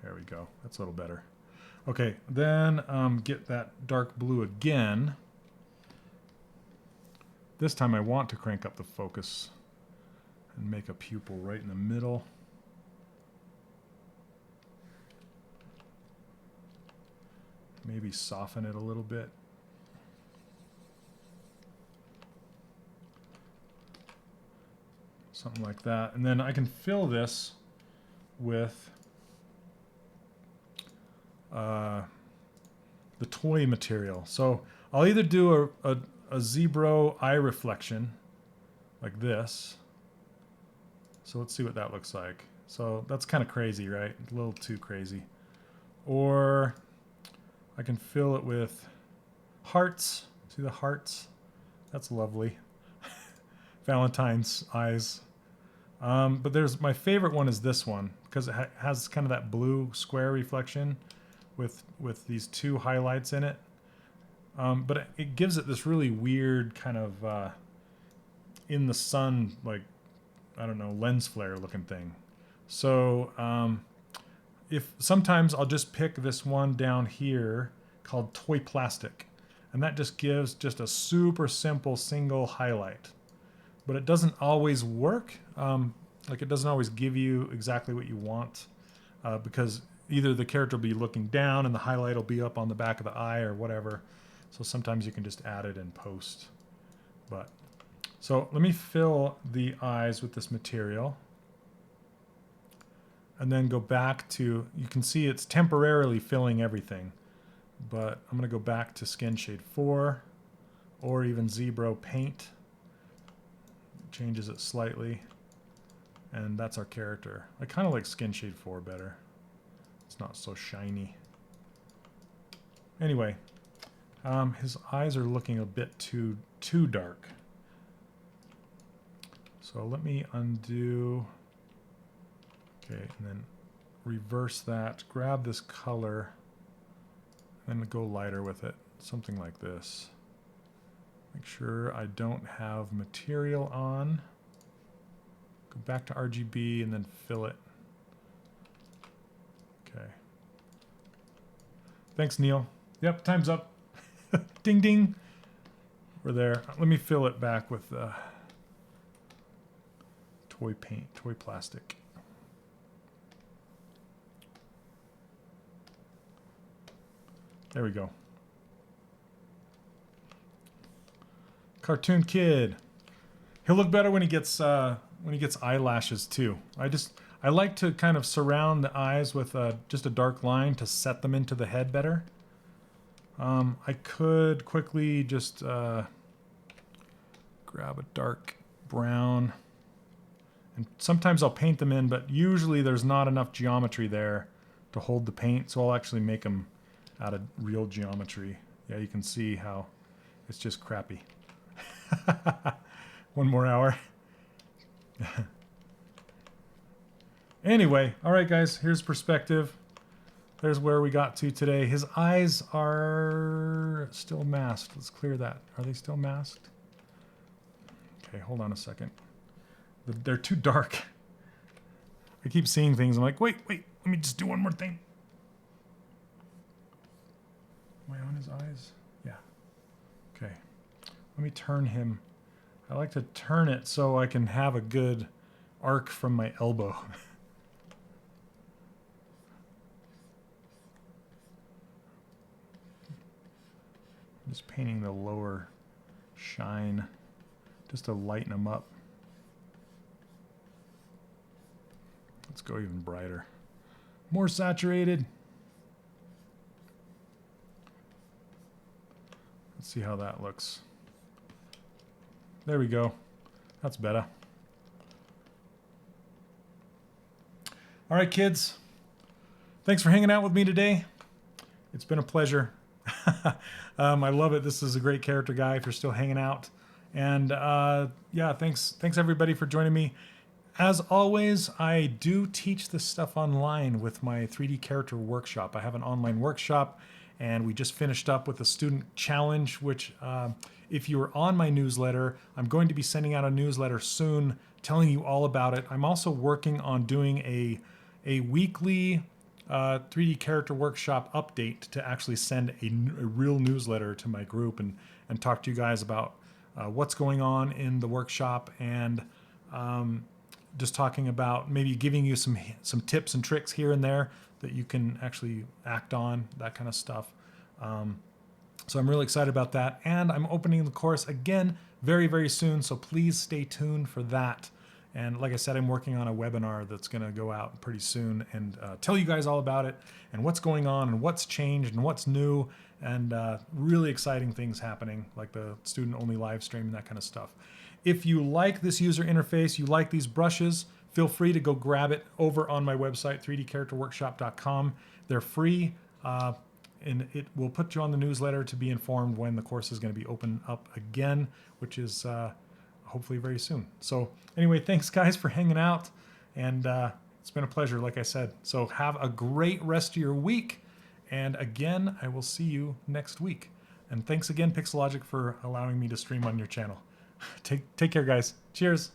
There we go. That's a little better. Okay, then get that dark blue again. This time I want to crank up the focus and make a pupil right in the middle. Maybe soften it a little bit. Something like that. And then I can fill this with the toy material. So I'll either do a ZBrush eye reflection like this. So let's see what that looks like. So that's kind of crazy, right? A little too crazy. Or I can fill it with hearts. See the hearts? That's lovely. Valentine's eyes. But there's my favorite one is this one because it has kind of that blue square reflection with these two highlights in it. But it gives it this really weird kind of in the sun, like, I don't know, lens flare looking thing. So if sometimes I'll just pick this one down here called Toy Plastic, and that just gives just a super simple single highlight. But it doesn't always work. Like it doesn't always give you exactly what you want because either the character will be looking down and the highlight will be up on the back of the eye or whatever. So sometimes you can just add it in post. But so let me fill the eyes with this material. And then go back to, you can see it's temporarily filling everything. But I'm going to go back to Skin Shade 4 or even ZBrush Paint. Changes it slightly. And that's our character. I kind of like Skin Shade 4 better. It's not so shiny. Anyway, his eyes are looking a bit too dark. So let me undo. Okay, and then reverse that. Grab this color, and then go lighter with it. Something like this. Make sure I don't have material on. Go back to RGB and then fill it. Okay. Thanks, Neil. Yep, time's up. Ding, ding. We're there. Let me fill it back with toy paint, toy plastic. There we go. Cartoon kid. He'll look better when he gets eyelashes too. I like to kind of surround the eyes with just a dark line to set them into the head better. I could quickly just grab a dark brown, and sometimes I'll paint them in, but usually there's not enough geometry there to hold the paint, so I'll actually make them out of real geometry. Yeah, you can see how it's just crappy. One more hour. Anyway, all right, guys, here's perspective. There's where we got to today. His eyes are still masked. Let's clear that. Are they still masked? Okay, hold on a second. They're too dark. I keep seeing things. I'm like, wait, let me just do one more thing. Am I on his eyes? Yeah. Okay. Let me turn him. I like to turn it so I can have a good arc from my elbow. Just painting the lower shine just to lighten them up. Let's go even brighter. More saturated. Let's see how that looks. There we go. That's better. All right, kids. Thanks for hanging out with me today. It's been a pleasure. I love it. This is a great character guy if you're still hanging out. And yeah, thanks everybody for joining me. As always, I do teach this stuff online with my 3D character workshop. I have an online workshop, and we just finished up with a student challenge, which if you're on my newsletter, I'm going to be sending out a newsletter soon telling you all about it. I'm also working on doing a weekly 3D character workshop update to actually send a real newsletter to my group and talk to you guys about what's going on in the workshop, and just talking about maybe giving you some tips and tricks here and there that you can actually act on, that kind of stuff. So I'm really excited about that. And I'm opening the course again very, very soon. So please stay tuned for that. And like I said, I'm working on a webinar that's going to go out pretty soon and tell you guys all about it and what's going on and what's changed and what's new, and really exciting things happening, like the student-only live stream and that kind of stuff. If you like this user interface, you like these brushes, feel free to go grab it over on my website, 3dcharacterworkshop.com. They're free, and it will put you on the newsletter to be informed when the course is going to be open up again, which is hopefully very soon. So anyway, thanks guys for hanging out, and it's been a pleasure, like I said. So have a great rest of your week, and again, I will see you next week. And thanks again, Pixelogic, for allowing me to stream on your channel. Take care, guys. Cheers.